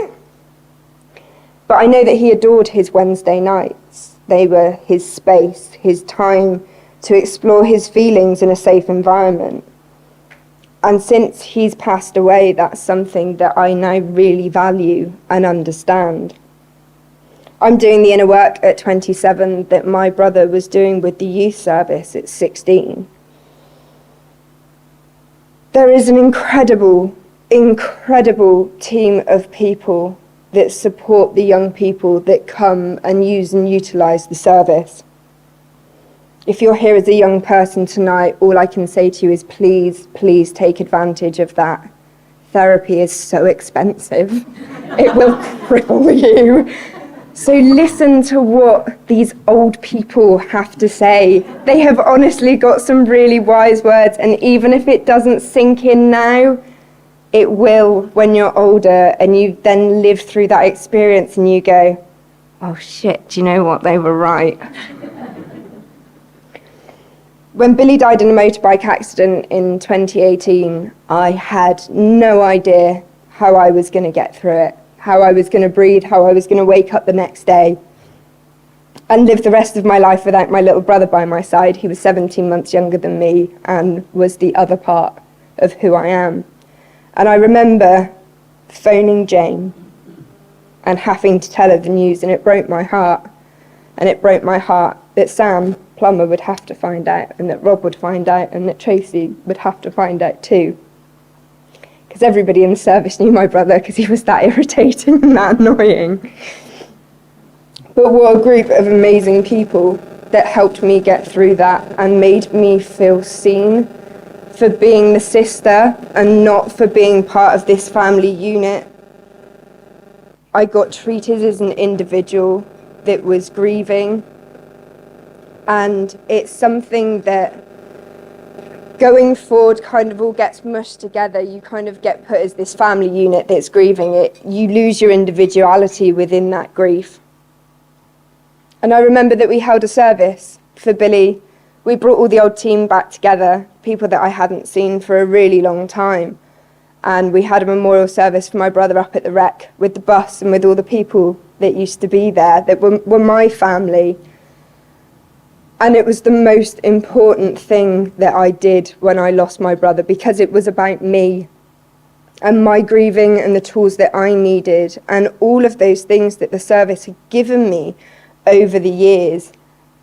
But I know that he adored his Wednesday nights. They were his space, his time to explore his feelings in a safe environment. And since he's passed away, that's something that I now really value and understand. I'm doing the inner work at 27 that my brother was doing with the youth service at 16. There is an incredible, incredible team of people that support the young people that come and use and utilise the service. If you're here as a young person tonight, all I can say to you is please, please take advantage of that. Therapy is so expensive. It will cripple you. So listen to what these old people have to say. They have honestly got some really wise words, and even if it doesn't sink in now, it will when you're older and you then live through that experience and you go, oh shit, do you know what, they were right. When Billy died in a motorbike accident in 2018, I had no idea how I was going to get through it, how I was going to breathe, how I was going to wake up the next day and live the rest of my life without my little brother by my side. He was 17 months younger than me and was the other part of who I am. And I remember phoning Jane and having to tell her the news, and it broke my heart. And it broke my heart that Sam Plummer would have to find out, and that Rob would find out, and that Tracey would have to find out too. Because everybody in the service knew my brother because he was that irritating and that annoying. But what a group of amazing people that helped me get through that and made me feel seen for being the sister and not for being part of this family unit. I got treated as an individual that was grieving, and it's something that going forward kind of all gets mushed together. You kind of get put as this family unit that's grieving it. You lose your individuality within that grief. And I remember that we held a service for Billy. We brought all the old team back together people that I hadn't seen for a really long time. And we had a memorial service for my brother up at the Rec with the bus and with all the people that used to be there that were my family. And it was the most important thing that I did when I lost my brother, because it was about me and my grieving and the tools that I needed and all of those things that the service had given me over the years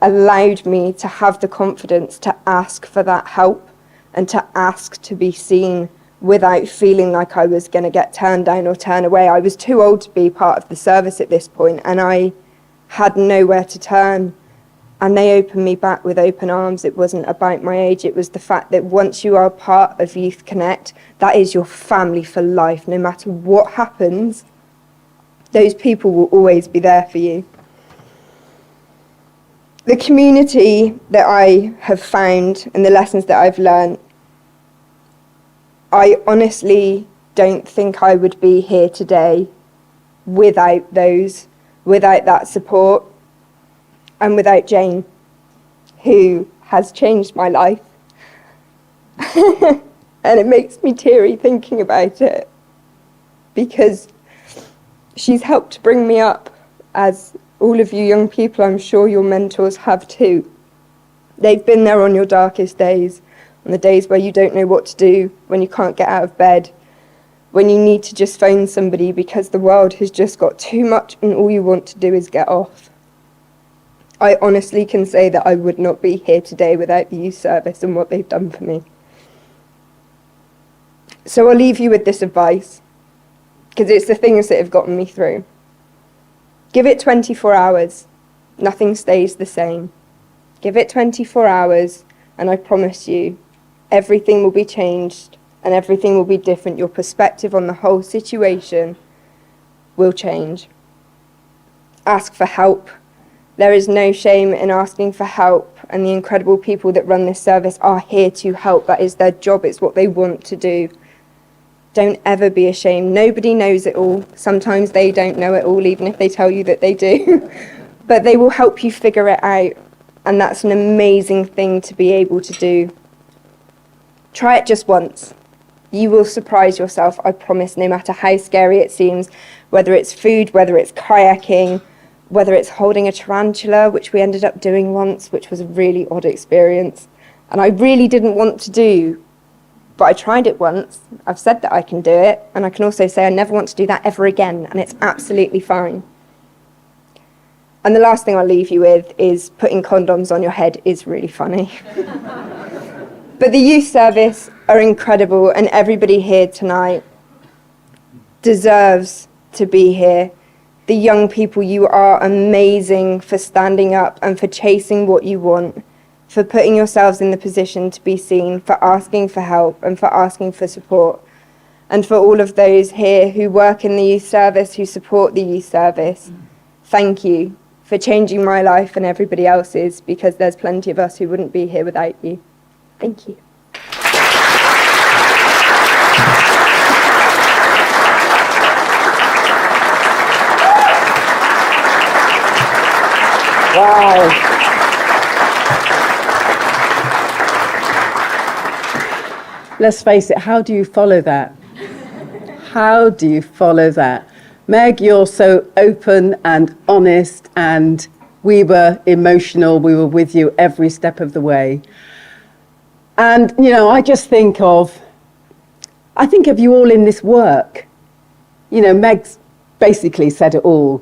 allowed me to have the confidence to ask for that help and to ask to be seen without feeling like I was going to get turned down or turned away. I was too old to be part of the service at this point, and I had nowhere to turn. And they opened me back with open arms. It wasn't about my age. It was the fact that once you are part of Youth Connect, that is your family for life. No matter what happens, those people will always be there for you. The community that I have found and the lessons that I've learned, I honestly don't think I would be here today without that support. And without Jane, who has changed my life. And it makes me teary thinking about it, because she's helped bring me up, as all of you young people, I'm sure your mentors have too. They've been there on your darkest days, on the days where you don't know what to do, when you can't get out of bed, when you need to just phone somebody because the world has just got too much and all you want to do is get off. I honestly can say that I would not be here today without the youth service and what they've done for me. So I'll leave you with this advice, because it's the things that have gotten me through. Give it 24 hours. Nothing stays the same. Give it 24 hours, and I promise you, everything will be changed and everything will be different. Your perspective on the whole situation will change. Ask for help. There is no shame in asking for help, and the incredible people that run this service are here to help. That is their job. It's what they want to do. Don't ever be ashamed. Nobody knows it all. Sometimes they don't know it all, even if they tell you that they do. But they will help you figure it out, and that's an amazing thing to be able to do. Try it just once. You will surprise yourself, I promise, no matter how scary it seems, whether it's food, whether it's kayaking, whether it's holding a tarantula, which we ended up doing once, which was a really odd experience. And I really didn't want to do, but I tried it once. I've said that I can do it, and I can also say I never want to do that ever again, and it's absolutely fine. And the last thing I'll leave you with is putting condoms on your head is really funny. But the youth service are incredible, and everybody here tonight deserves to be here. The young people, you are amazing for standing up and for chasing what you want, for putting yourselves in the position to be seen, for asking for help and for asking for support. And for all of those here who work in the youth service, who support the youth service, thank you for changing my life and everybody else's, because there's plenty of us who wouldn't be here without you. Thank you.
Wow. Let's face it, how do you follow that? How do you follow that? Meg, you're so open and honest, and we were emotional. We were with you every step of the way. And, you know, I think of you all in this work. You know, Meg's basically said it all.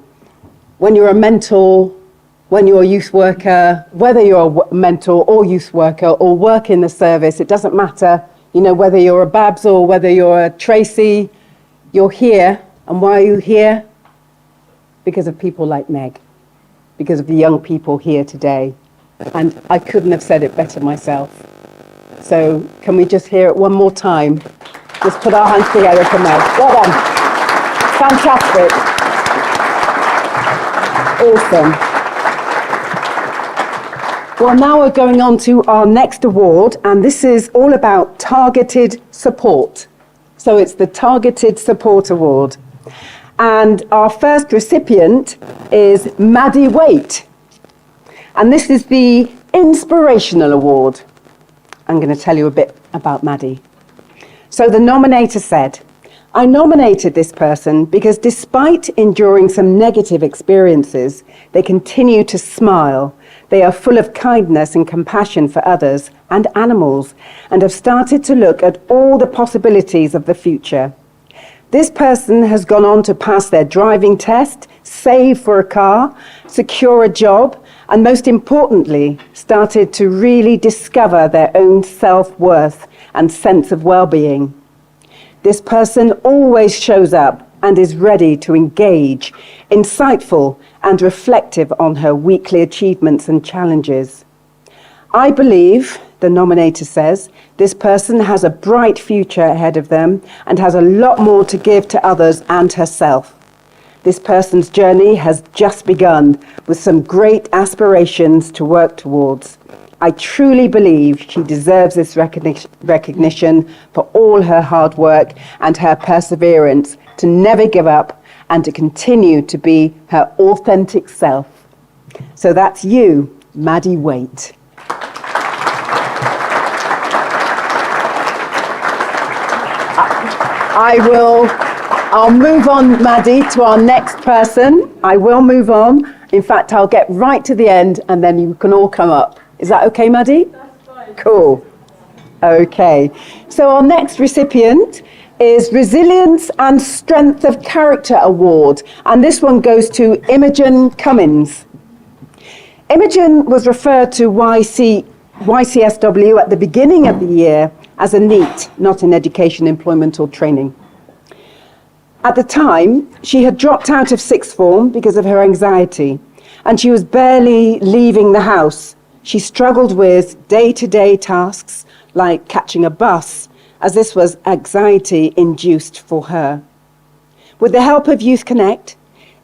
When you're a mentor, when you're a youth worker, whether you're a mentor or youth worker or work in the service, it doesn't matter, you know, whether you're a Babs or whether you're a Tracey, you're here. And why are you here? Because of people like Meg, because of the young people here today. And I couldn't have said it better myself. So can we just hear it one more time? Just put our hands together for Meg. Well done. Fantastic. Awesome. Well, now we're going on to our next award, and this is all about targeted support. So it's the Targeted Support Award. And our first recipient is Maddie Waite. And this is the Inspirational Award. I'm going to tell you a bit about Maddie. So the nominator said, I nominated this person because despite enduring some negative experiences, they continue to smile. They are full of kindness and compassion for others and animals, and have started to look at all the possibilities of the future. This person has gone on to pass their driving test, save for a car, secure a job, and most importantly, started to really discover their own self-worth and sense of well-being. This person always shows up and is ready to engage, insightful and reflective on her weekly achievements and challenges. I believe, the nominator says, this person has a bright future ahead of them and has a lot more to give to others and herself. This person's journey has just begun with some great aspirations to work towards. I truly believe she deserves this recognition for all her hard work and her perseverance to never give up and to continue to be her authentic self. So that's you, Maddie Waite. I'll move on, Maddie, to our next person. I will move on. In fact, I'll get right to the end and then you can all come up. Is that okay, Maddie? That's fine. Cool. Okay. So our next recipient is Resilience and Strength of Character Award. And this one goes to Imogen Cummins. Imogen was referred to YCSW at the beginning of the year as a NEET, not in education, employment or training. At the time, she had dropped out of sixth form because of her anxiety, and she was barely leaving the house. She struggled with day-to-day tasks like catching a bus, as this was anxiety-induced for her. With the help of Youth Connect,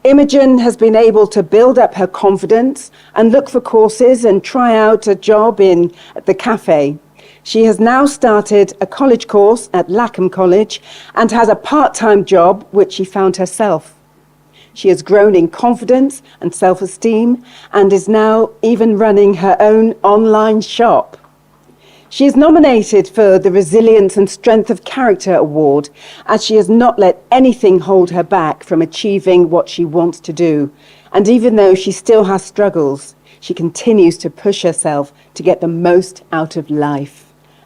Imogen has been able to build up her confidence and look for courses and try out a job at the cafe. She has now started a college course at Lackham College and has a part-time job which she found herself. She has grown in confidence and self-esteem and is now even running her own online shop. She is nominated for the Resilience and Strength of Character Award, as she has not let anything hold her back from achieving what she wants to do. And even though she still has struggles, she continues to push herself to get the most out of life.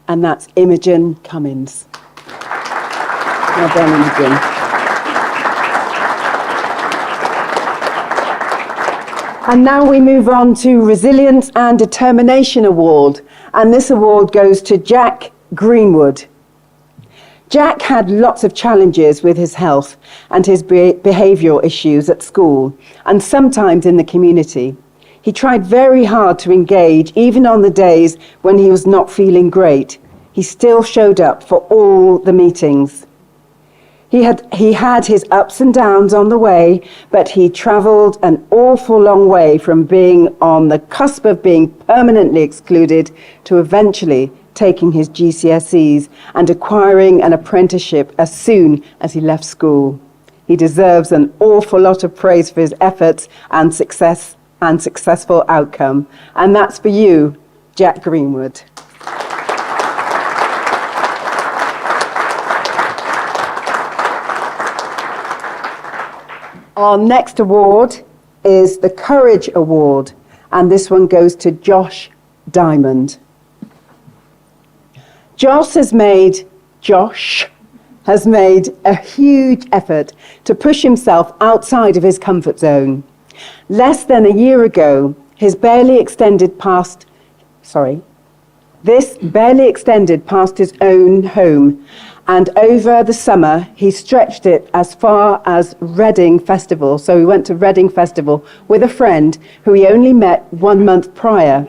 And that's Imogen Cummins. Well done, Imogen. And now we move on to Resilience and Determination Award. And this award goes to Jack Greenwood. Jack had lots of challenges with his health and his behavioural issues at school and sometimes in the community. He tried very hard to engage even on the days when he was not feeling great. He still showed up for all the meetings. He had his ups and downs on the way, but he travelled an awful long way from being on the cusp of being permanently excluded to eventually taking his GCSEs and acquiring an apprenticeship as soon as he left school. He deserves an awful lot of praise for his efforts and successful outcome. And that's for you, Jack Greenwood. Our next award is the Courage Award, and this one goes to Josh Diamond. Josh has made a huge effort to push himself outside of his comfort zone. Less than a year ago, this barely extended past his own home, and over the summer, he stretched it as far as Reading Festival. So he went to Reading Festival with a friend who he only met 1 month prior.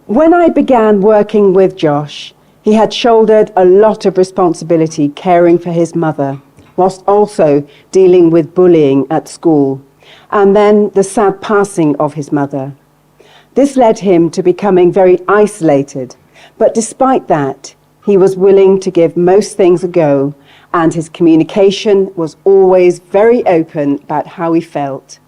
When I began working with Josh, he had shouldered a lot of responsibility caring for his mother, whilst also dealing with bullying at school, and then the sad passing of his mother. This led him to becoming very isolated, but despite that, he was willing to give most things a go, and his communication was always very open about how he felt.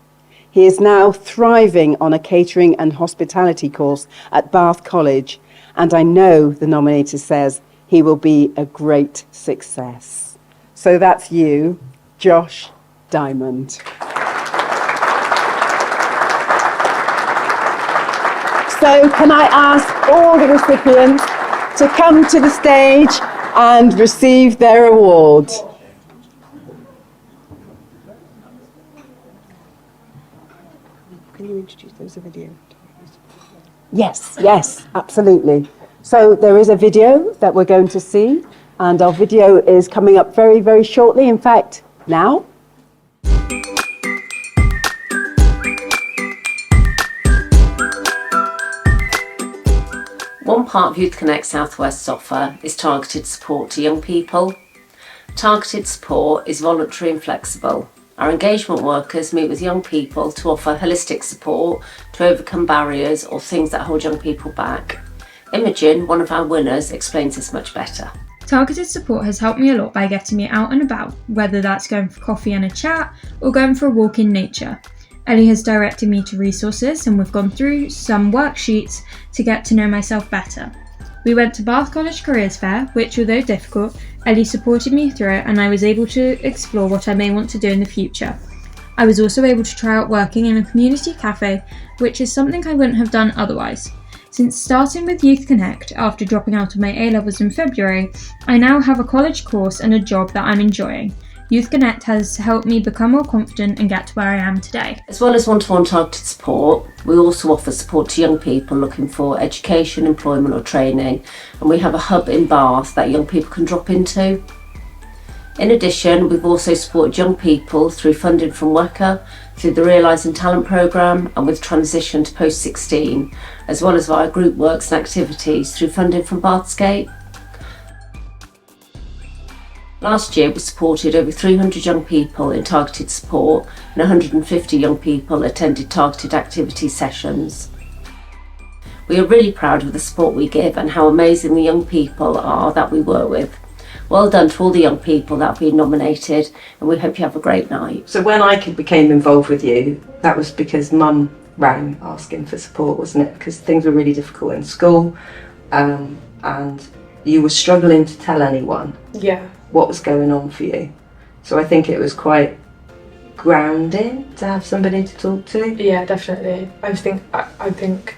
He is now thriving on a catering and hospitality course at Bath College, and I know the nominator says he will be a great success. So that's you, Josh Diamond. So can I ask all the recipients to come to the stage and receive their award?
Can you introduce those a video?
Yes, yes, absolutely. So there is a video that we're going to see, and our video is coming up very, very shortly. In fact, now.
One part of Youth Connect Southwest's offer is targeted support to young people. Targeted support is voluntary and flexible. Our engagement workers meet with young people to offer holistic support to overcome barriers or things that hold young people back. Imogen, one of our winners, explains this much better.
Targeted support has helped me a lot by getting me out and about, whether that's going for coffee and a chat or going for a walk in nature. Ellie has directed me to resources and we've gone through some worksheets to get to know myself better. We went to Bath College Careers Fair, which, although difficult, Ellie supported me through it and I was able to explore what I may want to do in the future. I was also able to try out working in a community cafe, which is something I wouldn't have done otherwise. Since starting with Youth Connect after dropping out of my A-levels in February, I now have a college course and a job that I'm enjoying. Youth Connect has helped me become more confident and get to where I am today.
As well as one-to-one targeted support, we also offer support to young people looking for education, employment or training, and we have a hub in Bath that young people can drop into. In addition, we've also supported young people through funding from WECA, through the Realising Talent programme and with transition to post-16, as well as via group works and activities through funding from Bathscape. Last year we supported over 300 young people in targeted support and 150 young people attended targeted activity sessions. We are really proud of the support we give and how amazing the young people are that we work with. Well done to all the young people that have been nominated and we hope you have a great night.
So when I became involved with you, that was because Mum rang asking for support, wasn't it? Because things were really difficult in school and you were struggling to tell anyone.
Yeah.
What was going on for you. So I think it was quite grounding to have somebody to talk to.
Yeah, definitely. I think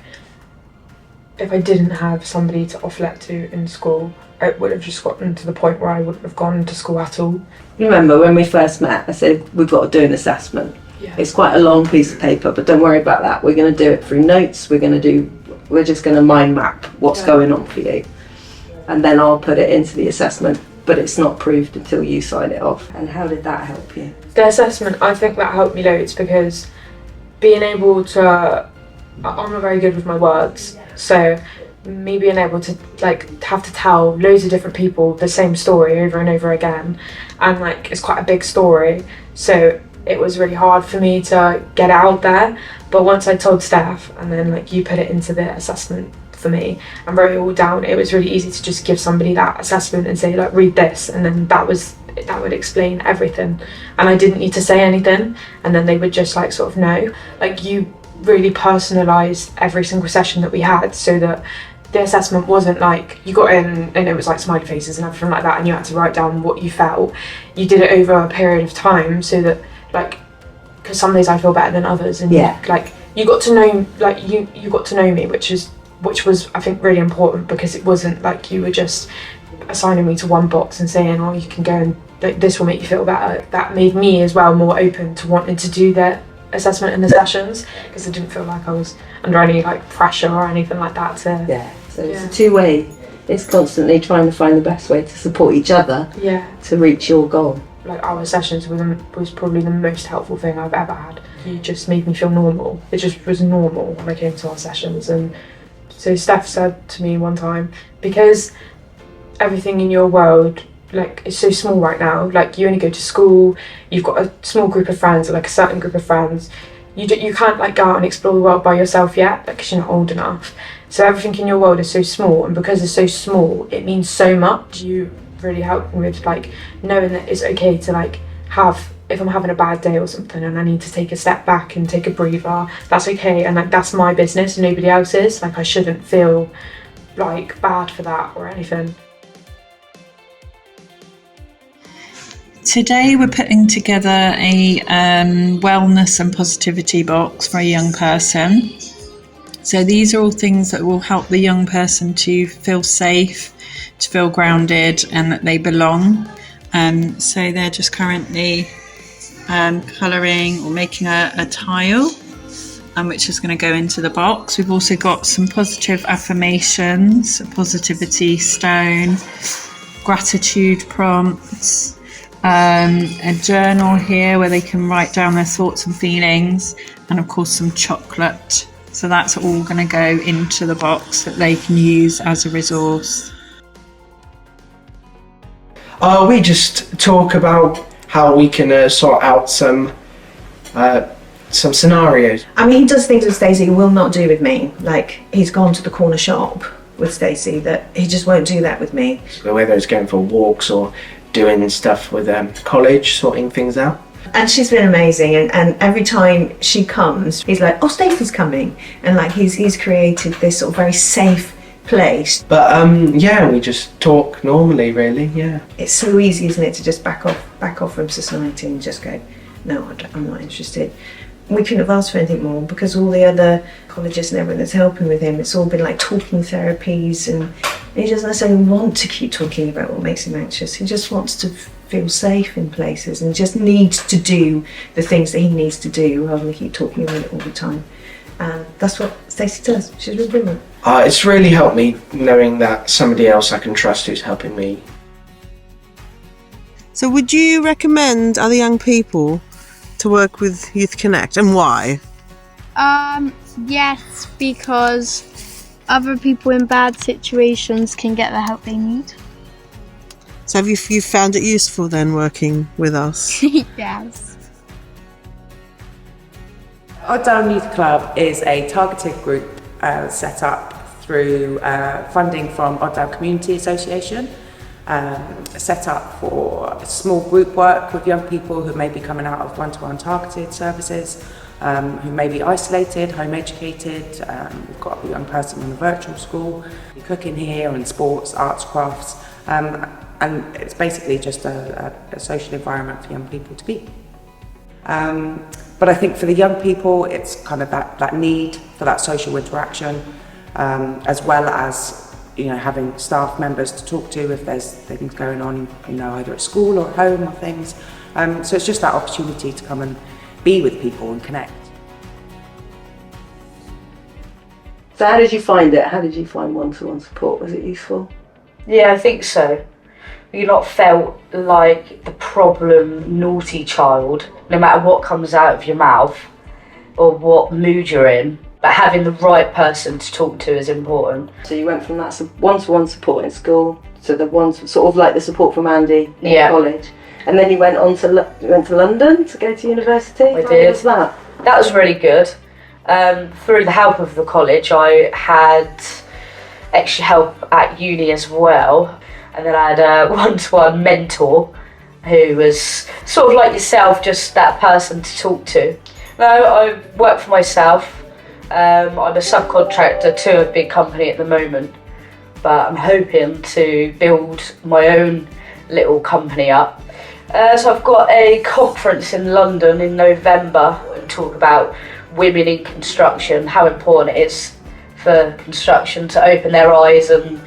if I didn't have somebody to offer that to in school, it would have just gotten to the point where I wouldn't have gone to school at all.
You remember when we first met, I said we've got to do an assessment.
Yeah.
It's quite a long piece of paper, but don't worry about that. We're going to do it through notes. We're just going to mind map what's going on for you, and then I'll put it into the assessment. But it's not proved until you sign it off. And how did that help you?
The assessment, I think that helped me loads because being able to, I'm not very good with my words, so me being able to have to tell loads of different people the same story over and over again, and it's quite a big story, so it was really hard for me to get it out there. But once I told Steph and then you put it into the assessment for me and wrote it all down, it was really easy to just give somebody that assessment and say read this, and then that would explain everything and I didn't need to say anything, and then they would just sort of know. You really personalised every single session that we had, so that the assessment wasn't you got in and it was smiley faces and everything like that and you had to write down what you felt. You did it over a period of time so that because some days I feel better than others, and
yeah.
You got to know you got to know me, which was I think really important, because it wasn't you were just assigning me to one box and saying, oh, you can go and this will make you feel better. That made me as well more open to wanting to do the assessment and the sessions, because I didn't feel like I was under any pressure or anything like that to.
Yeah, so it's a two-way. It's constantly trying to find the best way to support each other.
Yeah.
To reach your goal.
Our sessions was probably the most helpful thing I've ever had. You just made me feel normal. It just was normal when I came to our sessions. And so Steph said to me one time, because everything in your world is so small right now, you only go to school, you've got a small group of friends, or a certain group of friends, you can't go out and explore the world by yourself yet, because you're not old enough. So everything in your world is so small, and because it's so small, it means so much. You really helped me with knowing that it's okay to have, if I'm having a bad day or something and I need to take a step back and take a breather, that's okay, and that's my business, nobody else's. I shouldn't feel like bad for that or anything.
Today we're putting together a wellness and positivity box for a young person. So these are all things that will help the young person to feel safe, to feel grounded, and that they belong. So they're just currently colouring or making a tile, which is going to go into the box. We've also got some positive affirmations, a positivity stone, gratitude prompts, a journal here where they can write down their thoughts and feelings, and of course some chocolate. So that's all going to go into the box that they can use as a resource.
We just talk about how we can sort out some scenarios.
I mean, he does things with Stacey he will not do with me. Like, he's gone to the corner shop with Stacey that he just won't do that with me.
So whether it's going for walks or doing stuff with college, sorting things out.
And she's been amazing, and every time she comes, he's like, oh, Stacey's coming. And like, he's created this sort of very safe place.
But yeah, we just talk normally, really, yeah.
It's so easy, isn't it, to just back off from society and just go, no, I'm not interested. We couldn't have asked for anything more, because all the other colleges and everyone that's helping with him, it's all been like talking therapies, and he doesn't necessarily want to keep talking about what makes him anxious. He just wants to feel safe in places and just needs to do the things that he needs to do rather than keep talking about it all the time. And that's what Stacey does. She's really brilliant.
It's really helped me knowing that somebody else I can trust who's helping me.
So would you recommend other young people to work with Youth Connect, and why?
Yes, because other people in bad situations can get the help they need.
So have you found it useful then working with us?
Yes.
Odd Down Youth Club is a targeted group set up through funding from Odd Down Community Association, set up for small group work with young people who may be coming out of one-to-one targeted services, who may be isolated, home educated. We've got a young person in a virtual school, cooking here, and sports, arts, crafts, and it's basically just a social environment for young people to be. But I think for the young people, it's kind of that need for that social interaction, as well as, you know, having staff members to talk to if there's things going on, you know, either at school or at home or things. So it's just that opportunity to come and be with people and connect.
So how did you find it? How did you find one-to-one support? Was it useful?
Yeah, I think so. You not felt like the problem naughty child, no matter what comes out of your mouth or what mood you're in, but having the right person to talk to is important.
So you went from that one-to-one support in school to the one sort of like the support from Andy in college, and then you went on to London to go to university.
I did.
How was that?
That was really good. Through the help of the college, I had extra help at uni as well. And then I had a one-to-one mentor who was sort of like yourself, just that person to talk to. No, I work for myself. I'm a subcontractor to a big company at the moment, but I'm hoping to build my own little company up. So I've got a conference in London in November and talk about women in construction, how important it is for construction to open their eyes and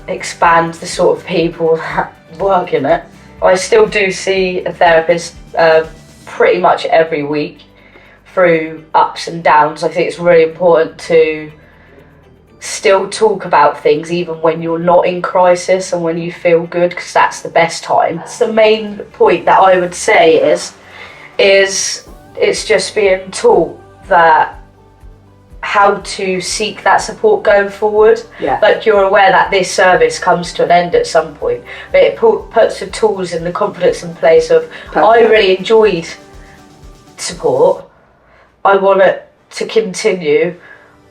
expand the sort of people that work in it. I still do see a therapist pretty much every week through ups and downs. I think it's really important to still talk about things even when you're not in crisis and when you feel good, because that's the best time. That's the main point that I would say is it's just being taught that how to seek that support going forward.
Yeah.
Like, you're aware that this service comes to an end at some point, but it puts the tools and the confidence in place of, I really enjoyed support, I want it to continue.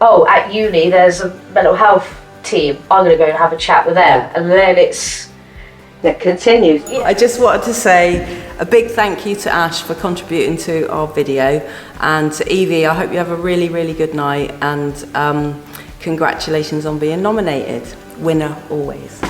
Oh, at uni there's a mental health team, I'm going to go and have a chat with them, and then
it continues.
I just wanted to say a big thank you to Ash for contributing to our video, and to Evie, I hope you have a really, really good night, and Congratulations on being nominated. Winner always.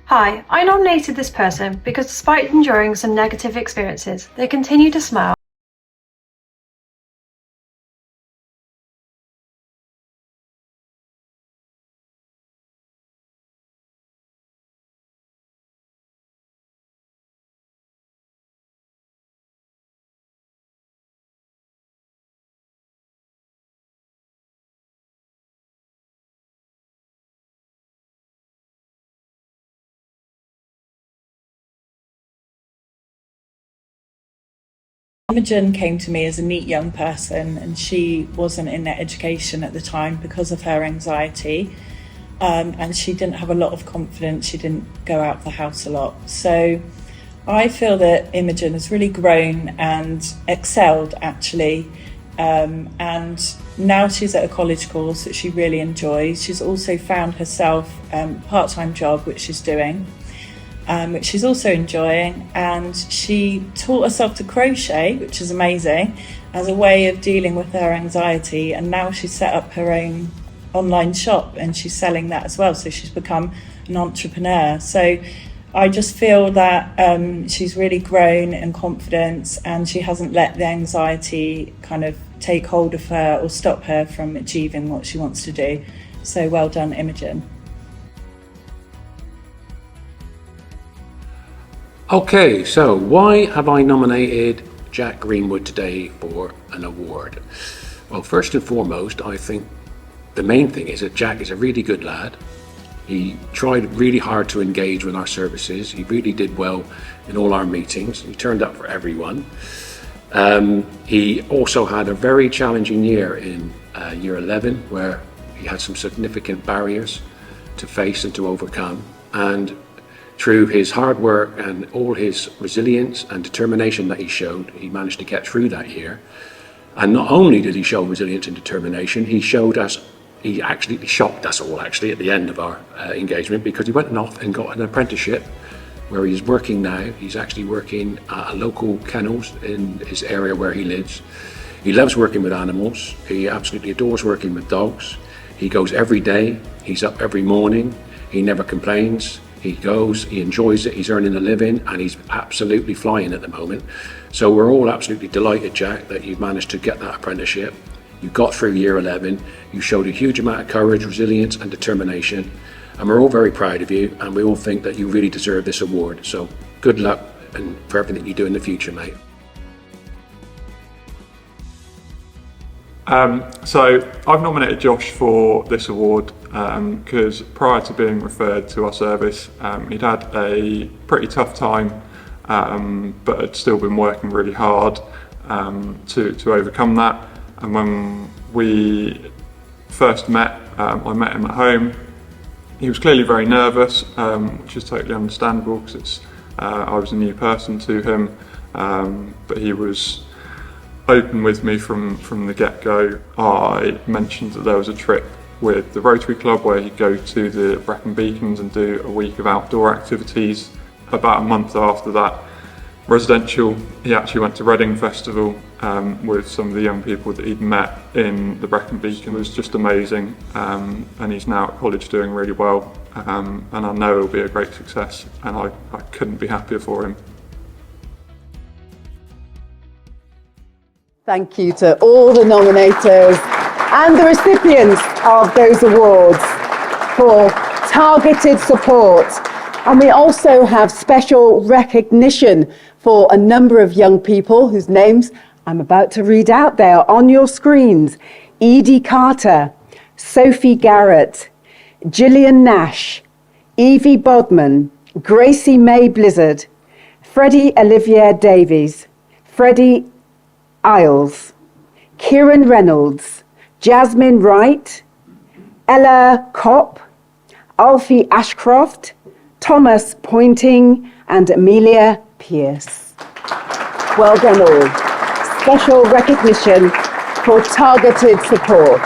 Hi, I nominated this person because despite enduring some negative experiences, they continue to smile.
Imogen came to me as a neat young person, and she wasn't in education at the time because of her anxiety, and she didn't have a lot of confidence. She didn't go out of the house a lot. So I feel that Imogen has really grown and excelled actually, and now she's at a college course that she really enjoys. She's also found herself a part-time job which she's doing, which she's also enjoying, and she taught herself to crochet, which is amazing, as a way of dealing with her anxiety, and now she's set up her own online shop and she's selling that as well, so she's become an entrepreneur. So I just feel that she's really grown in confidence, and she hasn't let the anxiety kind of take hold of her or stop her from achieving what she wants to do. So well done, Imogen.
Okay, so why have I nominated Jack Greenwood today for an award? Well, first and foremost, I think the main thing is that Jack is a really good lad. He tried really hard to engage with our services. He really did well in all our meetings. He turned up for everyone. He also had a very challenging year in year 11, where he had some significant barriers to face and to overcome. And through his hard work and all his resilience and determination that he showed, he managed to get through that year. And not only did he show resilience and determination, he actually shocked us all actually at the end of our engagement, because he went off and got an apprenticeship where he's working now. He's actually working at a local kennels in his area where he lives. He loves working with animals. He absolutely adores working with dogs. He goes every day. He's up every morning. He never complains. He goes, he enjoys it, he's earning a living, and he's absolutely flying at the moment. So we're all absolutely delighted, Jack, that you've managed to get that apprenticeship. You got through year 11, you showed a huge amount of courage, resilience and determination, and we're all very proud of you, and we all think that you really deserve this award. So good luck and for everything you do in the future, mate.
So I've nominated Josh for this award because prior to being referred to our service, he'd had a pretty tough time, but had still been working really hard to overcome that. And when we first met, I met him at home. He was clearly very nervous, which is totally understandable because I was a new person to him, but he was open with me from the get-go. I mentioned that there was a trip with the Rotary Club where he'd go to the Brecon Beacons and do a week of outdoor activities. About a month after that residential, he actually went to Reading Festival with some of the young people that he'd met in the Brecon Beacon. It was just amazing, and he's now at college doing really well, and I know it'll be a great success, and I couldn't be happier for him.
Thank you to all the nominators and the recipients of those awards for targeted support. And we also have special recognition for a number of young people whose names I'm about to read out. They are on your screens. Edie Carter, Sophie Garrett, Gillian Nash, Evie Bodman, Gracie May Blizzard, Freddie Olivier Davies, Freddie Isles, Kieran Reynolds, Jasmine Wright, Ella Kopp, Alfie Ashcroft, Thomas Pointing, and Amelia Pierce. Well done all. Special recognition for targeted support.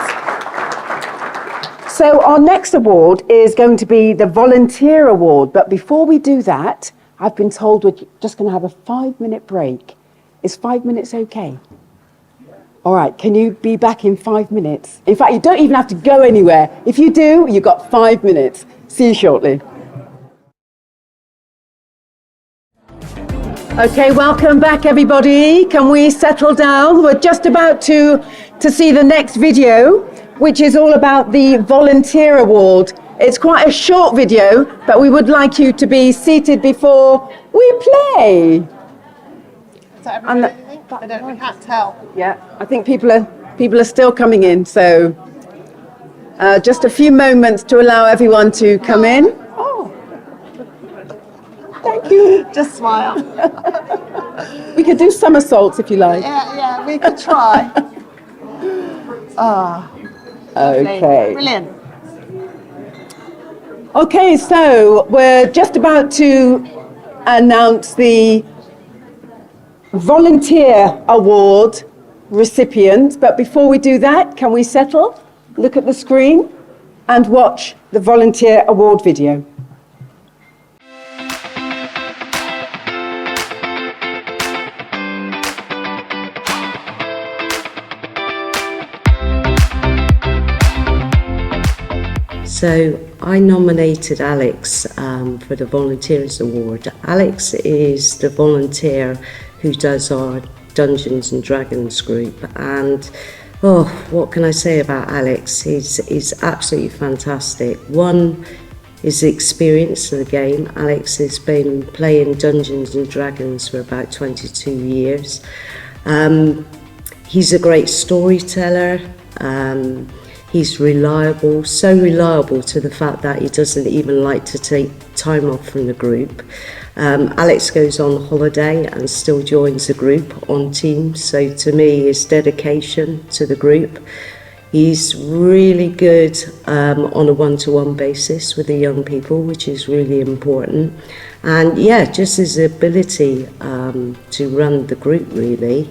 So our next award is going to be the Volunteer Award. But before we do that, I've been told we're just going to have a 5-minute break. Is 5 minutes okay? All right, can you be back in 5 minutes? In fact, you don't even have to go anywhere. If you do, you've got 5 minutes. See you shortly. Okay, welcome back, everybody. Can we settle down? We're just about to see the next video, which is all about the Volunteer Award. It's quite a short video, but we would like you to be seated before we play.
Is that everybody, you think? I don't, we can't tell.
Yeah, I think people are still coming in, so just a few moments to allow everyone to come in. Oh, thank you.
Just smile.
We could do somersaults if you like.
Yeah, we could try.
Okay.
Brilliant.
Okay, so we're just about to announce the Volunteer Award recipients, but before we do that, can we settle, look at the screen, and watch the Volunteer Award video?
So I nominated Alex for the Volunteers Award. Alex is the volunteer who does our Dungeons and Dragons group, and what can I say about Alex? He's absolutely fantastic. One is the experience of the game. Alex has been playing Dungeons and Dragons for about 22 years. He's a great storyteller. He's reliable, so reliable to the fact that he doesn't even like to take time off from the group. Alex goes on holiday and still joins the group on Teams, so to me his dedication to the group. He's really good on a one-to-one basis with the young people, which is really important. And yeah, just his ability to run the group really.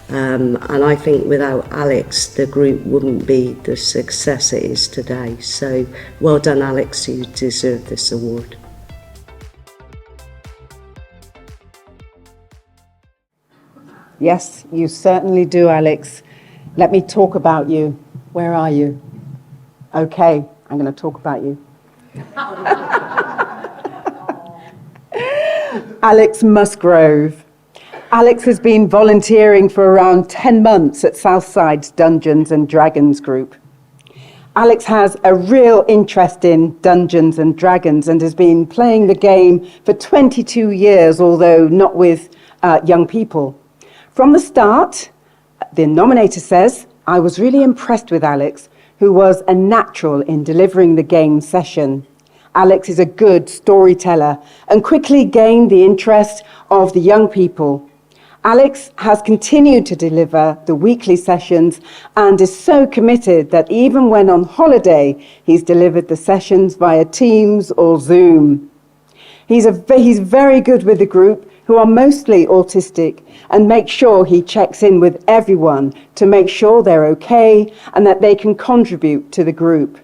And I think without Alex, the group wouldn't be the success it is today. So well done, Alex, you deserve this award.
Yes, you certainly do, Alex. Let me talk about you. Where are you? Okay, I'm going to talk about you. Alex Musgrove. Alex has been volunteering for around 10 months at Southside's Dungeons and Dragons group. Alex has a real interest in Dungeons and Dragons and has been playing the game for 22 years, although not with young people. From the start, the nominator says, I was really impressed with Alex, who was a natural in delivering the game session. Alex is a good storyteller and quickly gained the interest of the young people. Alex has continued to deliver the weekly sessions and is so committed that even when on holiday, he's delivered the sessions via Teams or Zoom. He's very good with the group, who are mostly autistic, and makes sure he checks in with everyone to make sure they're okay and that they can contribute to the group.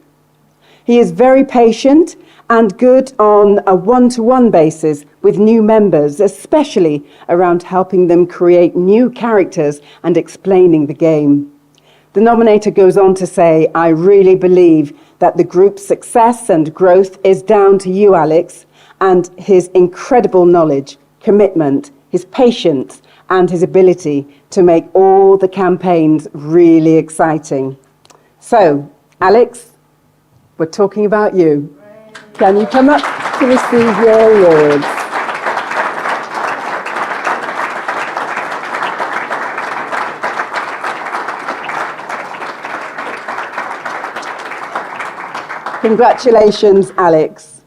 He is very patient and good on a one-to-one basis with new members, especially around helping them create new characters and explaining the game. The nominator goes on to say, I really believe that the group's success and growth is down to you, Alex, and his incredible knowledge, commitment, his patience, and his ability to make all the campaigns really exciting. So, Alex, we're talking about you. Can you come up to receive your awards? Congratulations, Alex.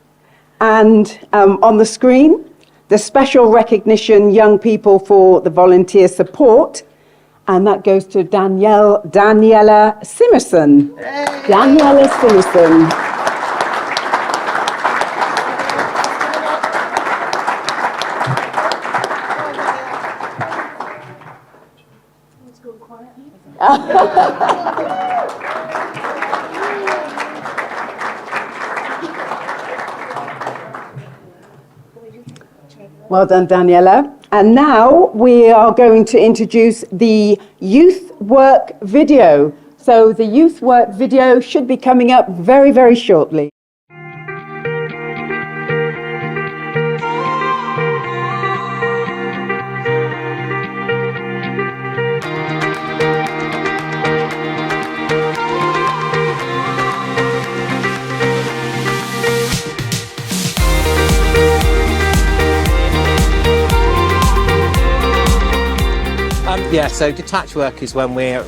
And on the screen, the special recognition Young People for the volunteer support, and that goes to Daniela Simerson. Daniela Simerson. Well done, Daniela. And now we are going to introduce the youth work video. So the youth work video should be coming up very, very shortly.
Yeah, so detached work is when we're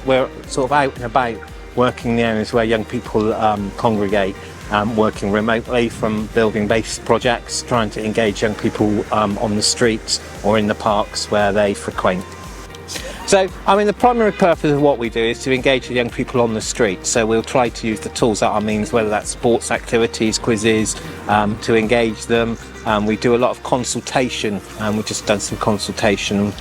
sort of out and about working in the areas where young people congregate, working remotely from building-based projects, trying to engage young people on the streets or in the parks where they frequent. So, I mean, the primary purpose of what we do is to engage with young people on the street. So we'll try to use the tools at our means, whether that's sports activities, quizzes, to engage them. We do a lot of consultation, and we've just done some consultation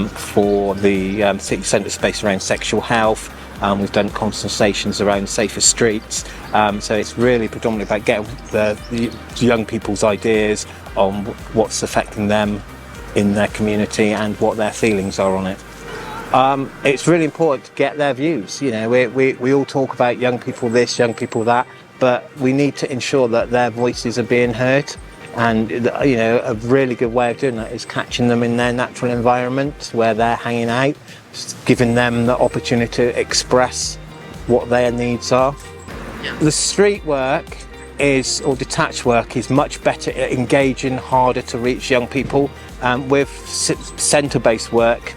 for the city centre space around sexual health. We've done consultations around safer streets. So it's really predominantly about getting the young people's ideas on what's affecting them in their community and what their feelings are on it. It's really important to get their views. You know, we all talk about young people this, young people that, but we need to ensure that their voices are being heard. And, you know, a really good way of doing that is catching them in their natural environment where they're hanging out, just giving them the opportunity to express what their needs are. The street work or detached work is much better at engaging harder to reach young people. With centre-based work,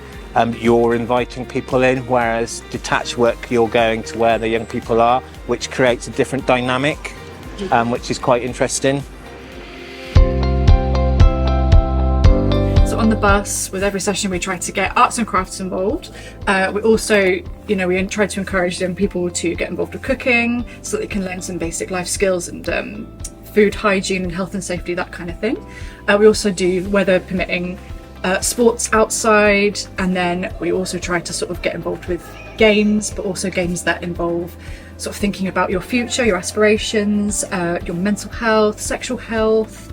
you're inviting people in, whereas detached work, you're going to where the young people are, which creates a different dynamic, which is quite interesting.
So on the bus, with every session, we try to get arts and crafts involved. We also, we try to encourage young people to get involved with cooking so that they can learn some basic life skills and food hygiene and health and safety, that kind of thing. We also do, weather permitting, sports outside, and then we also try to sort of get involved with games, but also games that involve sort of thinking about your future, your aspirations, your mental health, sexual health,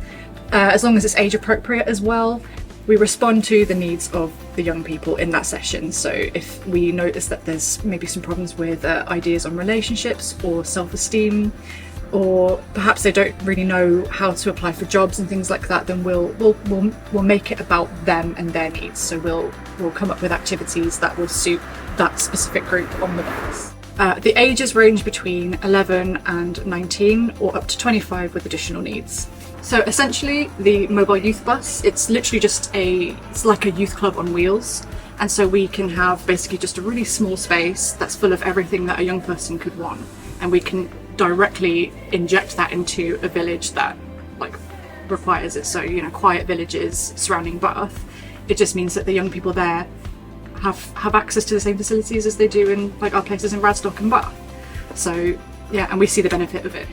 as long as it's age appropriate as well. We respond to the needs of the young people in that session. So if we notice that there's maybe some problems with ideas on relationships or self-esteem, or perhaps they don't really know how to apply for jobs and things like that, then we'll make it about them and their needs. So we'll come up with activities that will suit that specific group on the bus. The ages range between 11 and 19 or up to 25 with additional needs. So essentially the mobile youth bus, it's literally just it's like a youth club on wheels. And so we can have basically just a really small space that's full of everything that a young person could want. And we can directly inject that into a village that requires it. So, quiet villages surrounding Bath. It just means that the young people there have access to the same facilities as they do in our places in Radstock and Bath. So yeah, and we see the benefit of it.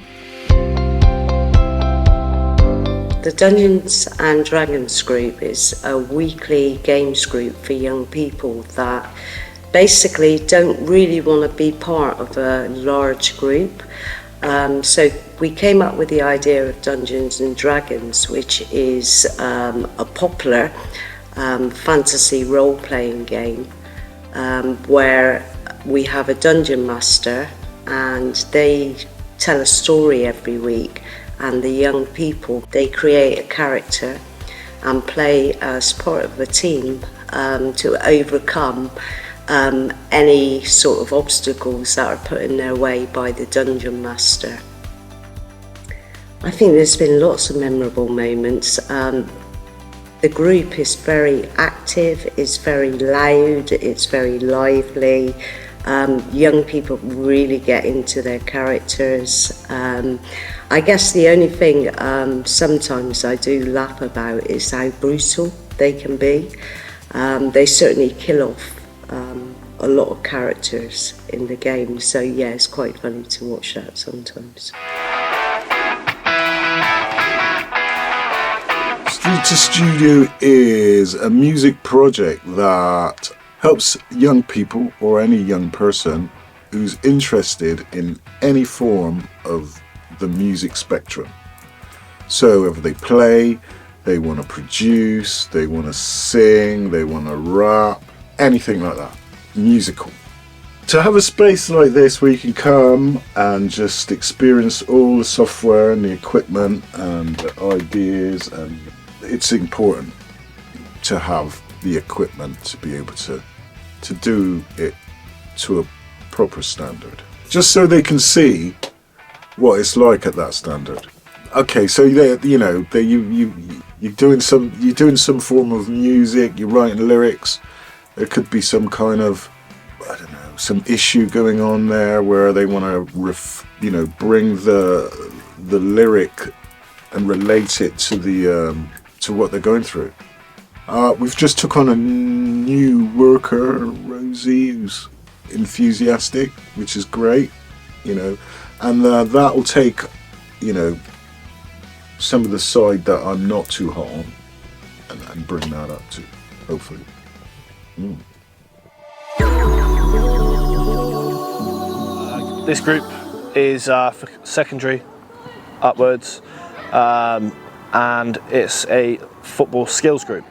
The Dungeons and Dragons group is a weekly games group for young people that basically don't really want to be part of a large group. So we came up with the idea of Dungeons and Dragons, which is a popular fantasy role-playing game where we have a dungeon master and they tell a story every week, and the young people, they create a character and play as part of a team to overcome any sort of obstacles that are put in their way by the dungeon master. I think there's been lots of memorable moments. The group is very active, it's very loud, it's very lively. Young people really get into their characters. I guess the only thing sometimes I do laugh about is how brutal they can be. They certainly kill off a lot of characters in the game, so yeah, it's quite funny to watch that sometimes.
Street to Studio is a music project that helps young people or any young person who's interested in any form of the music spectrum. So whether they play, they want to produce, they want to sing, they want to rap, anything like that, musical. To have a space like this where you can come and just experience all the software and the equipment and the ideas, and it's important to have the equipment to be able to do it to a proper standard, just so they can see what it's like at that standard. Okay, so you're doing some form of music, you're writing lyrics. There could be some kind of, I don't know, some issue going on there where they want to bring the lyric and relate it to the to what they're going through. We've just took on a new worker, Rosie, who's enthusiastic, which is great, and that will take, some of the side that I'm not too hot on, and bring that up too, hopefully.
This group is for secondary upwards, and it's a football skills group.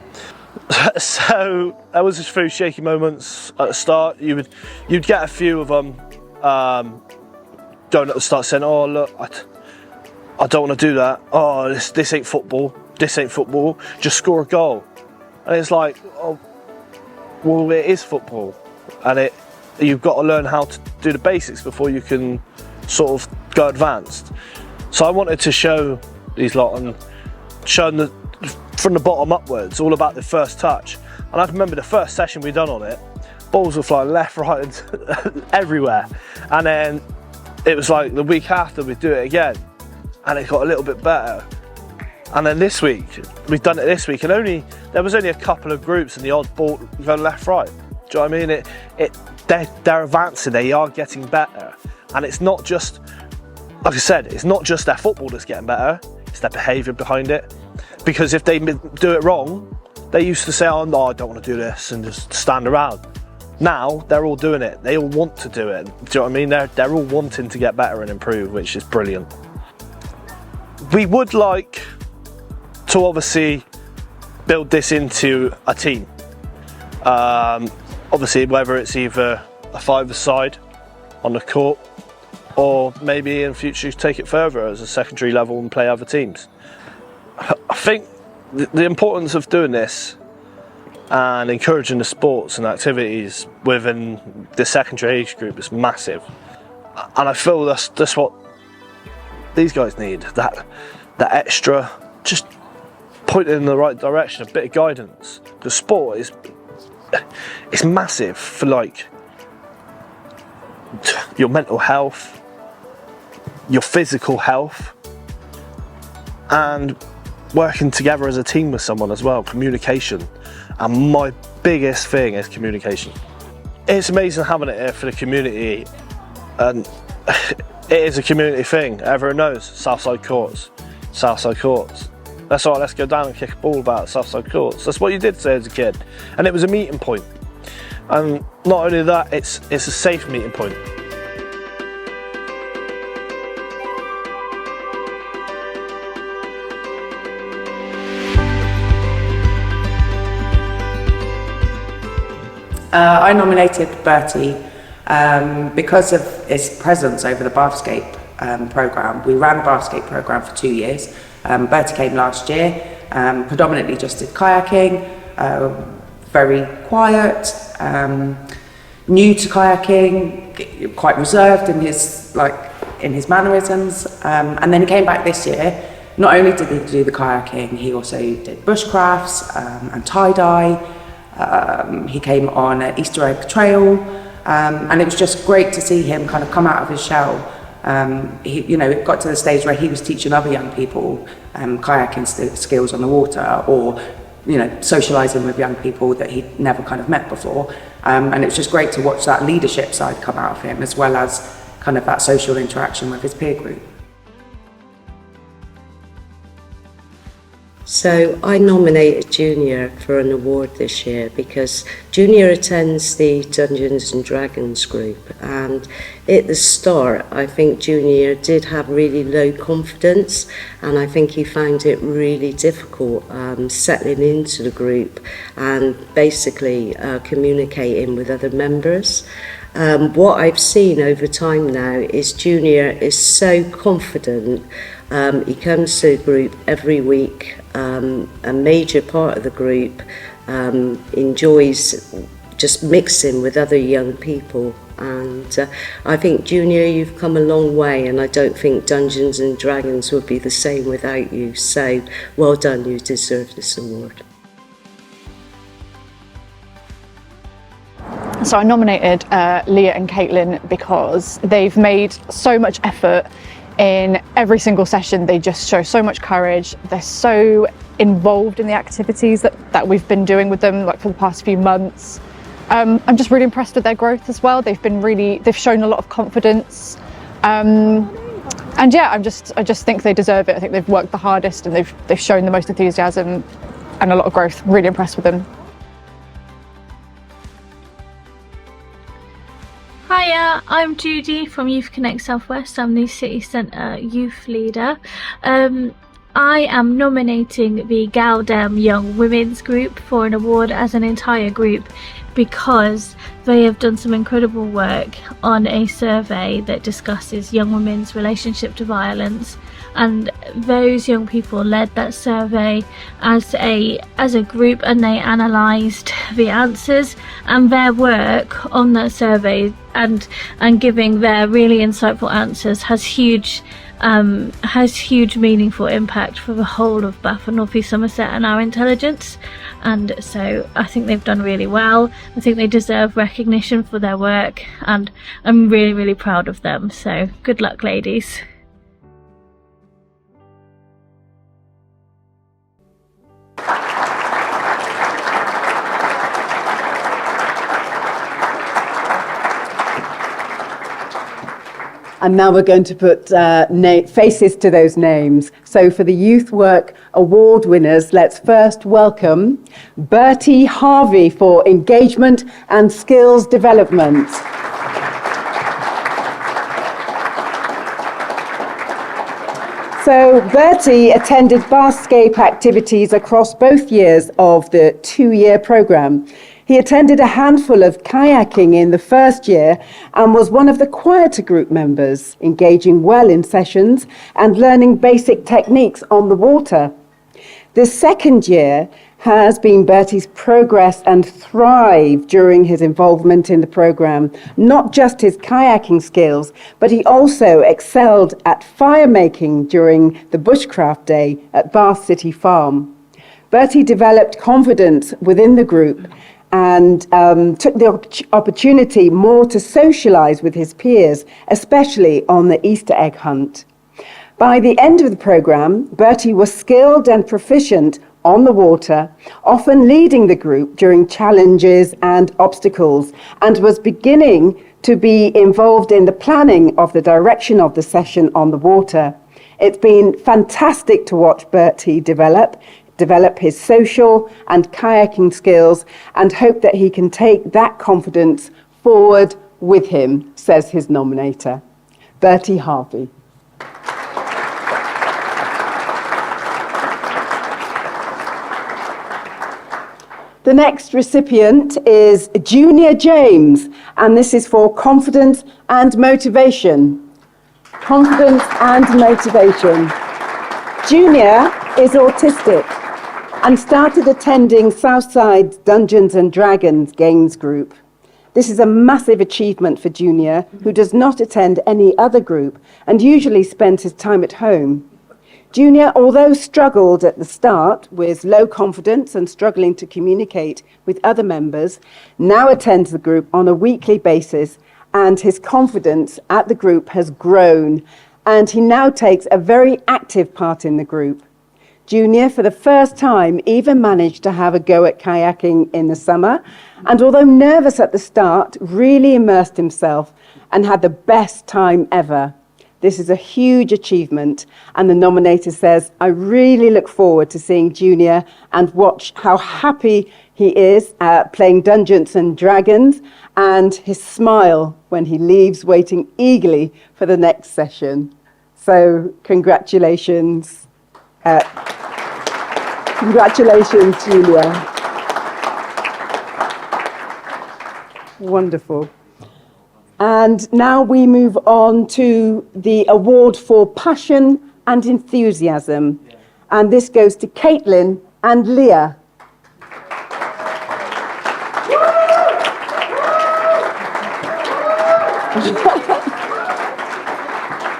So there was a few shaky moments at the start. You'd get a few of them going at the start saying, "Oh look, I don't want to do that. Oh, this ain't football. This ain't football. Just score a goal." And it's like, oh, well, it is football, and you've got to learn how to do the basics before you can sort of go advanced. So I wanted to show these lot and show them from the bottom upwards, all about the first touch. And I can remember the first session we done on it, balls were flying left, right, and everywhere. And then it was like the week after we'd do it again, and it got a little bit better. And then this week, we've done it this week, and there was only a couple of groups and the odd ball going left, right. Do you know what I mean? They're advancing, they are getting better. And it's not just, like I said, it's not just their football that's getting better, it's their behaviour behind it. Because if they do it wrong, they used to say, "Oh no, I don't want to do this," and just stand around. Now they're all doing it. They all want to do it. Do you know what I mean? They're all wanting to get better and improve, which is brilliant. We would like to obviously build this into a team. Obviously, whether it's either a five-a-side on the court, or maybe in future take it further as a secondary level and play other teams. I think the importance of doing this and encouraging the sports and activities within the secondary age group is massive, and I feel that's what these guys need, that extra, just pointing in the right direction, a bit of guidance. The sport is massive for like your mental health, your physical health, and working together as a team with someone as well, communication. And my biggest thing is communication. It's amazing having it here for the community, and it is a community thing. Everyone knows Southside Courts, Southside Courts. That's all right, let's go down and kick a ball about Southside Courts. That's what you did say as a kid. And it was a meeting point. And not only that, it's a safe meeting point.
I nominated Bertie because of his presence over the Bathscape programme. We ran the Bathscape programme for 2 years. Bertie came last year, predominantly just did kayaking, very quiet, new to kayaking, quite reserved in his mannerisms, and then he came back this year. Not only did he do the kayaking, he also did bushcrafts and tie-dye. He came on an Easter egg trail, and it was just great to see him kind of come out of his shell. It got to the stage where he was teaching other young people kayaking skills on the water, or socialising with young people that he'd never kind of met before. And it was just great to watch that leadership side come out of him, as well as kind of that social interaction with his peer group.
So I nominated Junior for an award this year because Junior attends the Dungeons and Dragons group, and at the start I think Junior did have really low confidence, and I think he found it really difficult settling into the group and basically communicating with other members. What I've seen over time now is Junior is so confident. He comes to the group every week. A major part of the group enjoys just mixing with other young people, and I think Junior, you've come a long way, and I don't think Dungeons and Dragons would be the same without you, so well done, you deserve this award.
So I nominated Leah and Caitlin because they've made so much effort in every single session. They just show so much courage. They're so involved in the activities that we've been doing with them, like for the past few months. I'm just really impressed with their growth as well. They've shown a lot of confidence. And yeah, I just think they deserve it. I think they've worked the hardest and they've shown the most enthusiasm and a lot of growth. Really impressed with them.
Hiya, I'm Judy from Youth Connect Southwest. I'm the City Centre Youth Leader. I am nominating the Galdem Young Women's Group for an award as an entire group because they have done some incredible work on a survey that discusses young women's relationship to violence, and those young people led that survey as a group, and they analysed the answers, and their work on that survey and giving their really insightful answers has huge meaningful impact for the whole of Bath and North East Somerset and our intelligence. And so I think they've done really well. I think they deserve recognition for their work, and I'm really, really proud of them. So good luck, ladies.
And now we're going to put faces to those names. So for the Youth Work Award winners, let's first welcome Bertie Harvey for Engagement and Skills Development. So Bertie attended Bathscape activities across both years of the 2-year programme. He attended a handful of kayaking in the first year and was one of the quieter group members, engaging well in sessions and learning basic techniques on the water. The second year has been Bertie's progress and thrive during his involvement in the programme, not just his kayaking skills, but he also excelled at fire making during the Bushcraft Day at Bath City Farm. Bertie developed confidence within the group and took the opportunity more to socialise with his peers, especially on the Easter egg hunt. By the end of the programme, Bertie was skilled and proficient on the water, often leading the group during challenges and obstacles, and was beginning to be involved in the planning of the direction of the session on the water. It's been fantastic to watch Bertie develop his social and kayaking skills, and hope that he can take that confidence forward with him, says his nominator. Bertie Harvey. The next recipient is Junior James, and this is for confidence and motivation. Confidence and motivation. Junior is autistic and started attending Southside's Dungeons and Dragons games group. This is a massive achievement for Junior, who does not attend any other group and usually spends his time at home. Junior, although struggled at the start with low confidence and struggling to communicate with other members, now attends the group on a weekly basis, and his confidence at the group has grown, and he now takes a very active part in the group. Junior, for the first time, even managed to have a go at kayaking in the summer, and although nervous at the start, really immersed himself and had the best time ever. This is a huge achievement, and the nominator says, I really look forward to seeing Junior and watch how happy he is playing Dungeons and Dragons, and his smile when he leaves, waiting eagerly for the next session. So congratulations. Congratulations, Julia. Wonderful. And now we move on to the award for passion and enthusiasm. And this goes to Caitlin and Leah.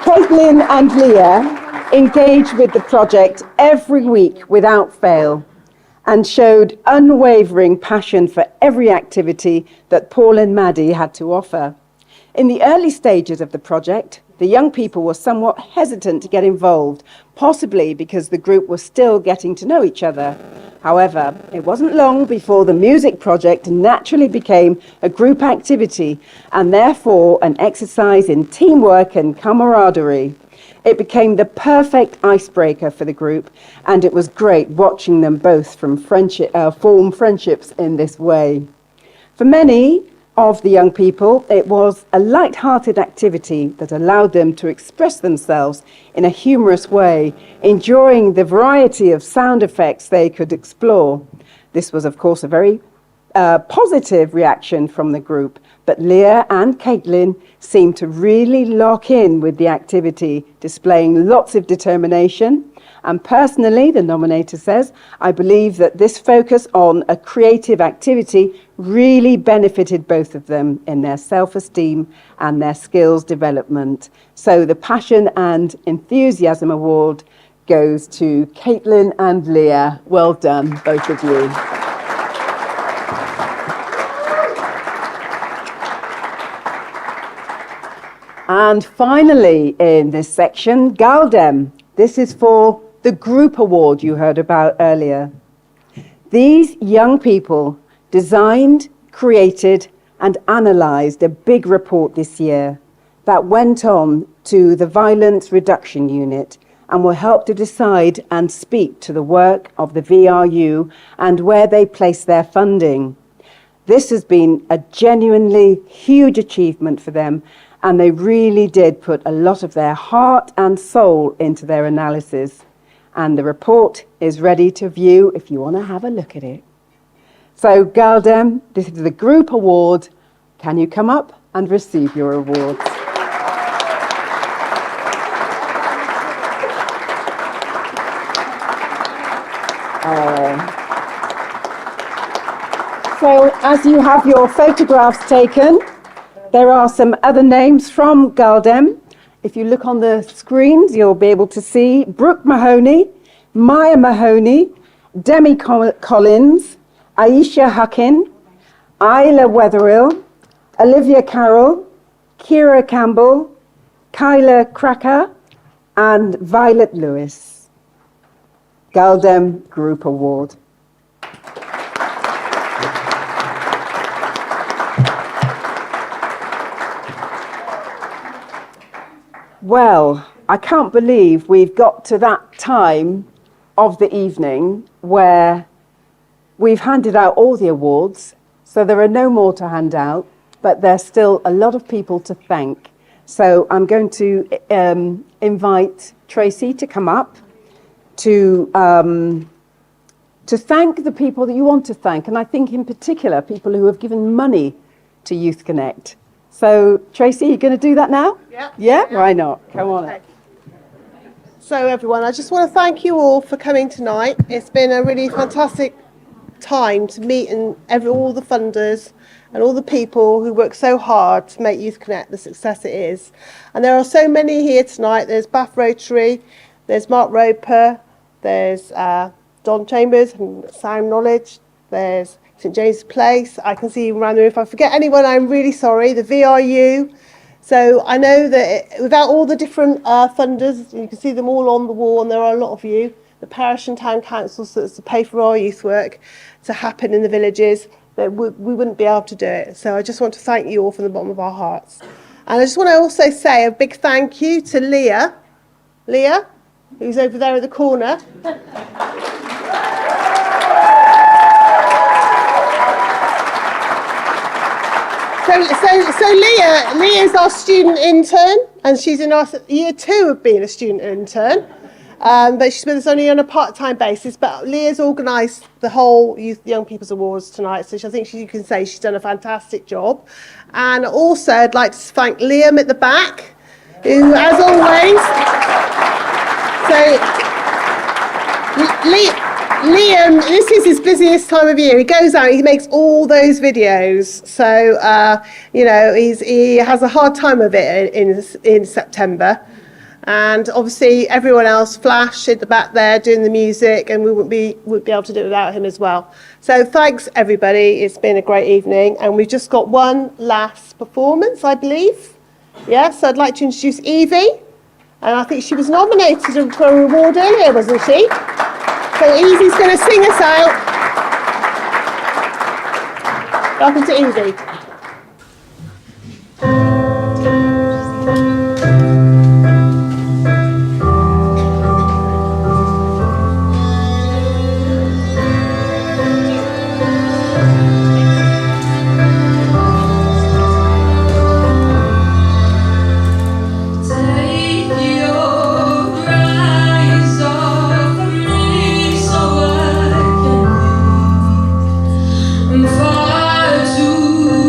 Caitlin and Leah engaged with the project every week without fail and showed unwavering passion for every activity that Paul and Maddie had to offer. In the early stages of the project, the young people were somewhat hesitant to get involved, possibly because the group was still getting to know each other. However, it wasn't long before the music project naturally became a group activity and therefore an exercise in teamwork and camaraderie. It became the perfect icebreaker for the group, and it was great watching them both form friendships in this way. For many of the young people, it was a light-hearted activity that allowed them to express themselves in a humorous way, enjoying the variety of sound effects they could explore. This was, of course, a very positive reaction from the group, but Leah and Caitlin seemed to really lock in with the activity, displaying lots of determination. And personally, the nominator says, I believe that this focus on a creative activity really benefited both of them in their self-esteem and their skills development. So the Passion and Enthusiasm Award goes to Caitlin and Leah. Well done, both of you. And finally, in this section, Galdem. This is for the group award you heard about earlier. These young people designed, created, and analysed a big report this year that went on to the Violence Reduction Unit and will help to decide and speak to the work of the VRU and where they place their funding. This has been a genuinely huge achievement for them, and they really did put a lot of their heart and soul into their analysis. And the report is ready to view if you want to have a look at it. So, Galdem, this is the group award. Can you come up and receive your awards? So, as you have your photographs taken, there are some other names from Galdem. If you look on the screens, you'll be able to see Brooke Mahoney, Maya Mahoney, Demi Collins, Aisha Huckin, Isla Wetherill, Olivia Carroll, Kira Campbell, Kyla Cracker, and Violet Lewis. Galdem Group Award. Well, I can't believe we've got to that time of the evening where we've handed out all the awards, so there are no more to hand out, but there's still a lot of people to thank. So I'm going to invite Tracey to come up to thank the people that you want to thank, and I think in particular people who have given money to Youth Connect. So, Tracey, you going to do that now?
Yeah.
Yeah? Why not? Come on.
Okay. So, everyone, I just want to thank you all for coming tonight. It's been a really fantastic time to meet all the funders and all the people who work so hard to make Youth Connect the success it is. And there are so many here tonight. There's Bath Rotary, there's Mark Roper, there's Don Chambers and Sound Knowledge, there's St James's Place. I can see you around the room. If I forget anyone, I'm really sorry. The VRU. So I know that without all the different funders, you can see them all on the wall, and there are a lot of you, the parish and town councils that pay for our youth work to happen in the villages, that we wouldn't be able to do it. So I just want to thank you all from the bottom of our hearts. And I just want to also say a big thank you to Leah, who's over there at the corner. So Leah's our student intern, and she's in our year 2 of being a student intern. But she's with us only on a part-time basis. But Leah's organised the whole Youth Young People's Awards tonight, so I think you can say she's done a fantastic job. And also, I'd like to thank Liam at the back, who, as always, Liam, this is his busiest time of year. He goes out, he makes all those videos. So, he has a hard time of it in September. And obviously everyone else, Flash at the back there doing the music, and we wouldn't be able to do it without him as well. So thanks everybody, it's been a great evening, and we've just got one last performance, I believe. Yes, so I'd like to introduce Evie, and I think she was nominated for a reward earlier, wasn't she? So Evie's going to sing us out. Welcome to Evie.
Far too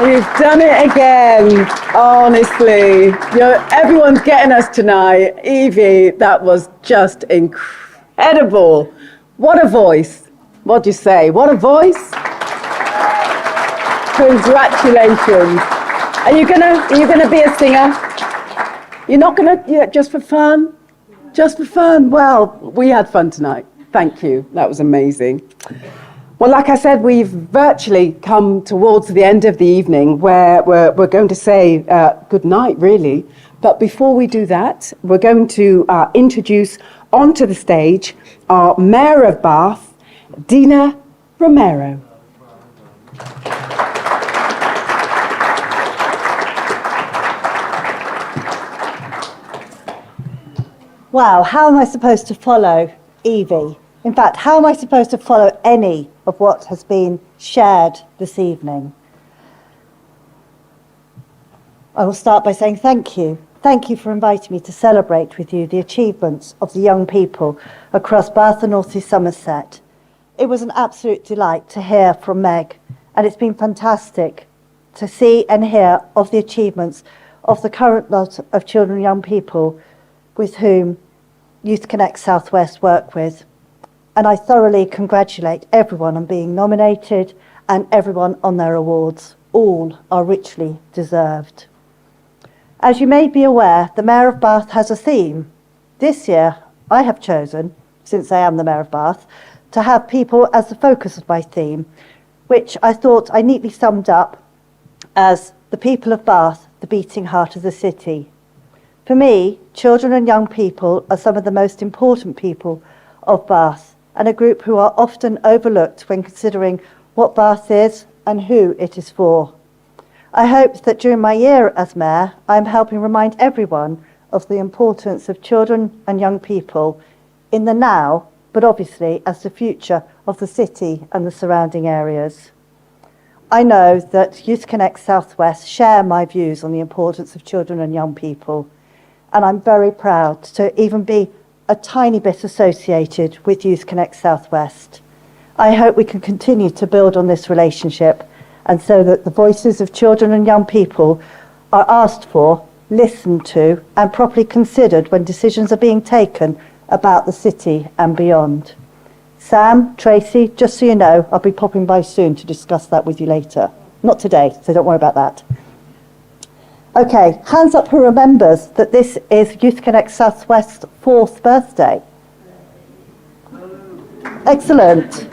You've done it again, honestly. Everyone's getting us tonight. Evie, that was just incredible. What a voice. What do you say? What a voice. Congratulations. Are you gonna be a singer? You're not gonna, just for fun? Just for fun? Well, we had fun tonight. Thank you. That was amazing. Well, like I said, we've virtually come towards the end of the evening where we're going to say good night, really. But before we do that, we're going to introduce onto the stage our Mayor of Bath, Dina Romero.
Wow, how am I supposed to follow Evie? In fact, how am I supposed to follow any of what has been shared this evening? I will start by saying thank you. Thank you for inviting me to celebrate with you the achievements of the young people across Bath and North East Somerset. It was an absolute delight to hear from Meg, and it's been fantastic to see and hear of the achievements of the current lot of children and young people with whom Youth Connect South West work with. And I thoroughly congratulate everyone on being nominated and everyone on their awards. All are richly deserved. As you may be aware, the Mayor of Bath has a theme. This year, I have chosen, since I am the Mayor of Bath, to have people as the focus of my theme, which I thought I neatly summed up as the people of Bath, the beating heart of the city. For me, children and young people are some of the most important people of Bath, and a group who are often overlooked when considering what Bath is and who it is for. I hope that during my year as Mayor, I am helping remind everyone of the importance of children and young people in the now, but obviously as the future of the city and the surrounding areas. I know that Youth Connect South West share my views on the importance of children and young people, and I'm very proud to even be a tiny bit associated with Youth Connect South West. I hope we can continue to build on this relationship, and so that the voices of children and young people are asked for, listened to, and properly considered when decisions are being taken about the city and beyond. Sam, Tracey, just so you know, I'll be popping by soon to discuss that with you later. Not today, so don't worry about that. Okay, hands up who remembers that this is Youth Connect South West's 4th birthday. Excellent.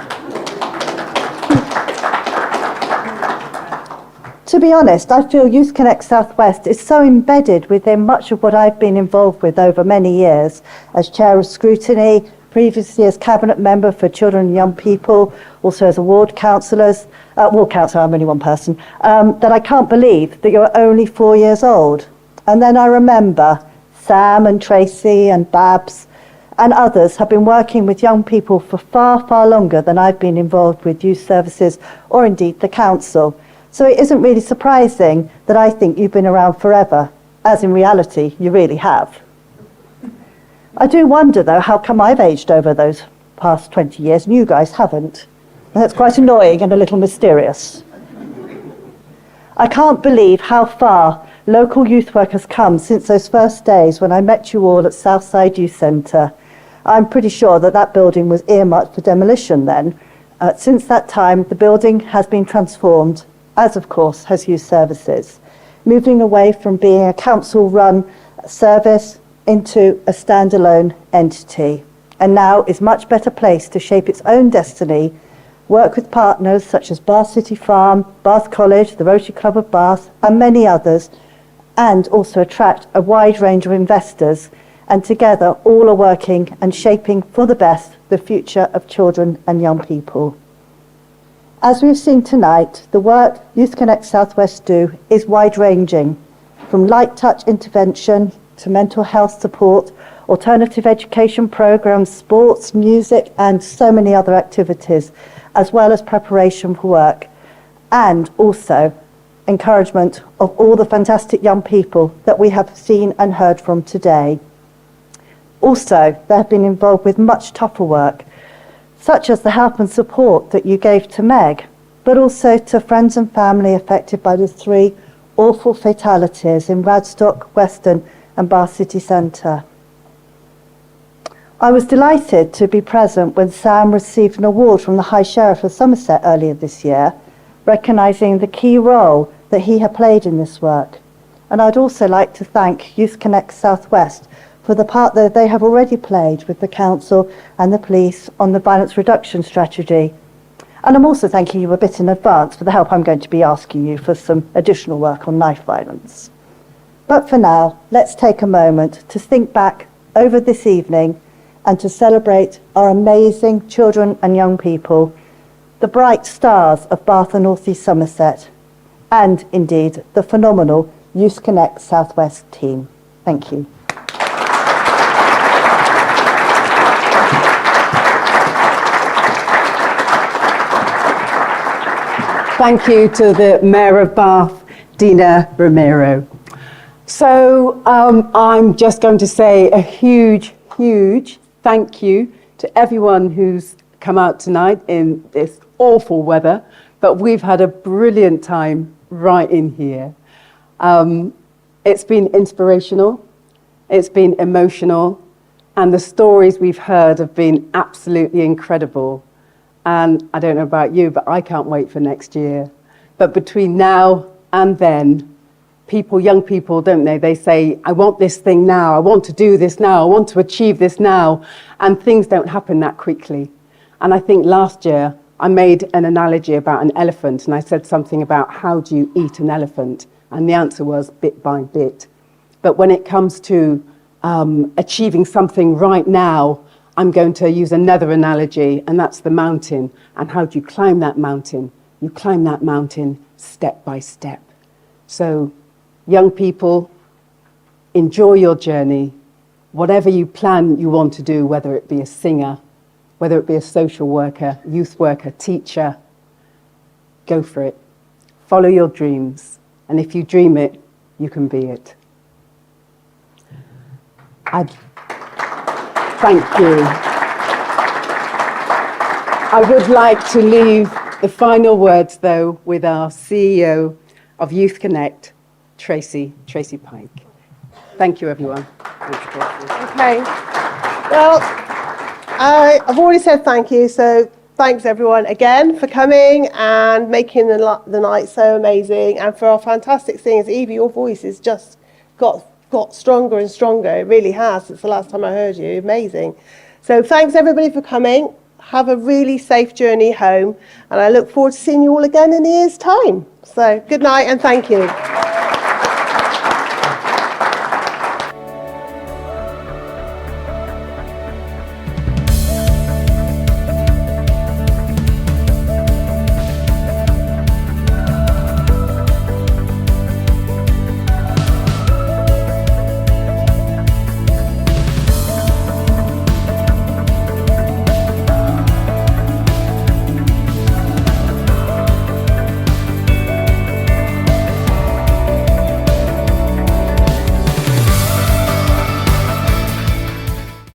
To be honest, I feel Youth Connect South West is so embedded within much of what I've been involved with over many years as Chair of Scrutiny, previously as Cabinet Member for Children and Young People, also as a ward councillor, I'm only one person, that I can't believe that you're only 4 years old. And then I remember Sam and Tracey and Babs and others have been working with young people for far, far longer than I've been involved with youth services or indeed the council. So it isn't really surprising that I think you've been around forever, as in reality you really have. I do wonder, though, how come I've aged over those past 20 years and you guys haven't? And that's quite annoying and a little mysterious. I can't believe how far local youth work has come since those first days when I met you all at Southside Youth Centre. I'm pretty sure that that building was earmarked for demolition then. Since that time, the building has been transformed, as of course has youth services, moving away from being a council-run service into a standalone entity, and now is much better placed to shape its own destiny, work with partners such as Bath City Farm, Bath College, the Rotary Club of Bath, and many others, and also attract a wide range of investors, and together all are working and shaping for the best the future of children and young people. As we've seen tonight, the work Youth Connect South West do is wide-ranging, from light touch intervention to mental health support, alternative education programs, sports, music, and so many other activities, as well as preparation for work, and also encouragement of all the fantastic young people that we have seen and heard from today. Also, they have been involved with much tougher work, such as the help and support that you gave to Meg, but also to friends and family affected by the 3 awful fatalities in Radstock, Weston and Bath City Centre. I was delighted to be present when Sam received an award from the High Sheriff of Somerset earlier this year, recognising the key role that he had played in this work. And I'd also like to thank Youth Connect South West for the part that they have already played with the council and the police on the violence reduction strategy. And I'm also thanking you a bit in advance for the help I'm going to be asking you for some additional work on knife violence. But for now, let's take a moment to think back over this evening and to celebrate our amazing children and young people, the bright stars of Bath and North East Somerset, and indeed the phenomenal Youth Connect South West team. Thank you.
Thank you to the Mayor of Bath, Dina Romero. So I'm just going to say a huge thank you to everyone who's come out tonight in this awful weather, but we've had a brilliant time right in here. It's been inspirational, it's been emotional, and the stories we've heard have been absolutely incredible. And I don't know about you, but I can't wait for next year. But between now and then, young people, don't they? They say, I want this thing now, I want to do this now, I want to achieve this now. And things don't happen that quickly. And I think last year, I made an analogy about an elephant, and I said something about how do you eat an elephant? And the answer was bit by bit. But when it comes to achieving something right now, I'm going to use another analogy, and that's the mountain. And how do you climb that mountain? You climb that mountain step by step. So, young people, enjoy your journey. Whatever you plan you want to do, whether it be a singer, whether it be a social worker, youth worker, teacher, go for it. Follow your dreams. And if you dream it, you can be it. Thank you. I would like to leave the final words, though, with our CEO of Youth Connect, Tracey Pike. Thank you, everyone.
Okay. Well, I've already said thank you, so thanks everyone again for coming and making the night so amazing, and for our fantastic singers. Evie, your voice has just got stronger and stronger. It really has since the last time I heard you. Amazing. So thanks everybody for coming. Have a really safe journey home, and I look forward to seeing you all again in a year's time. So good night and thank you.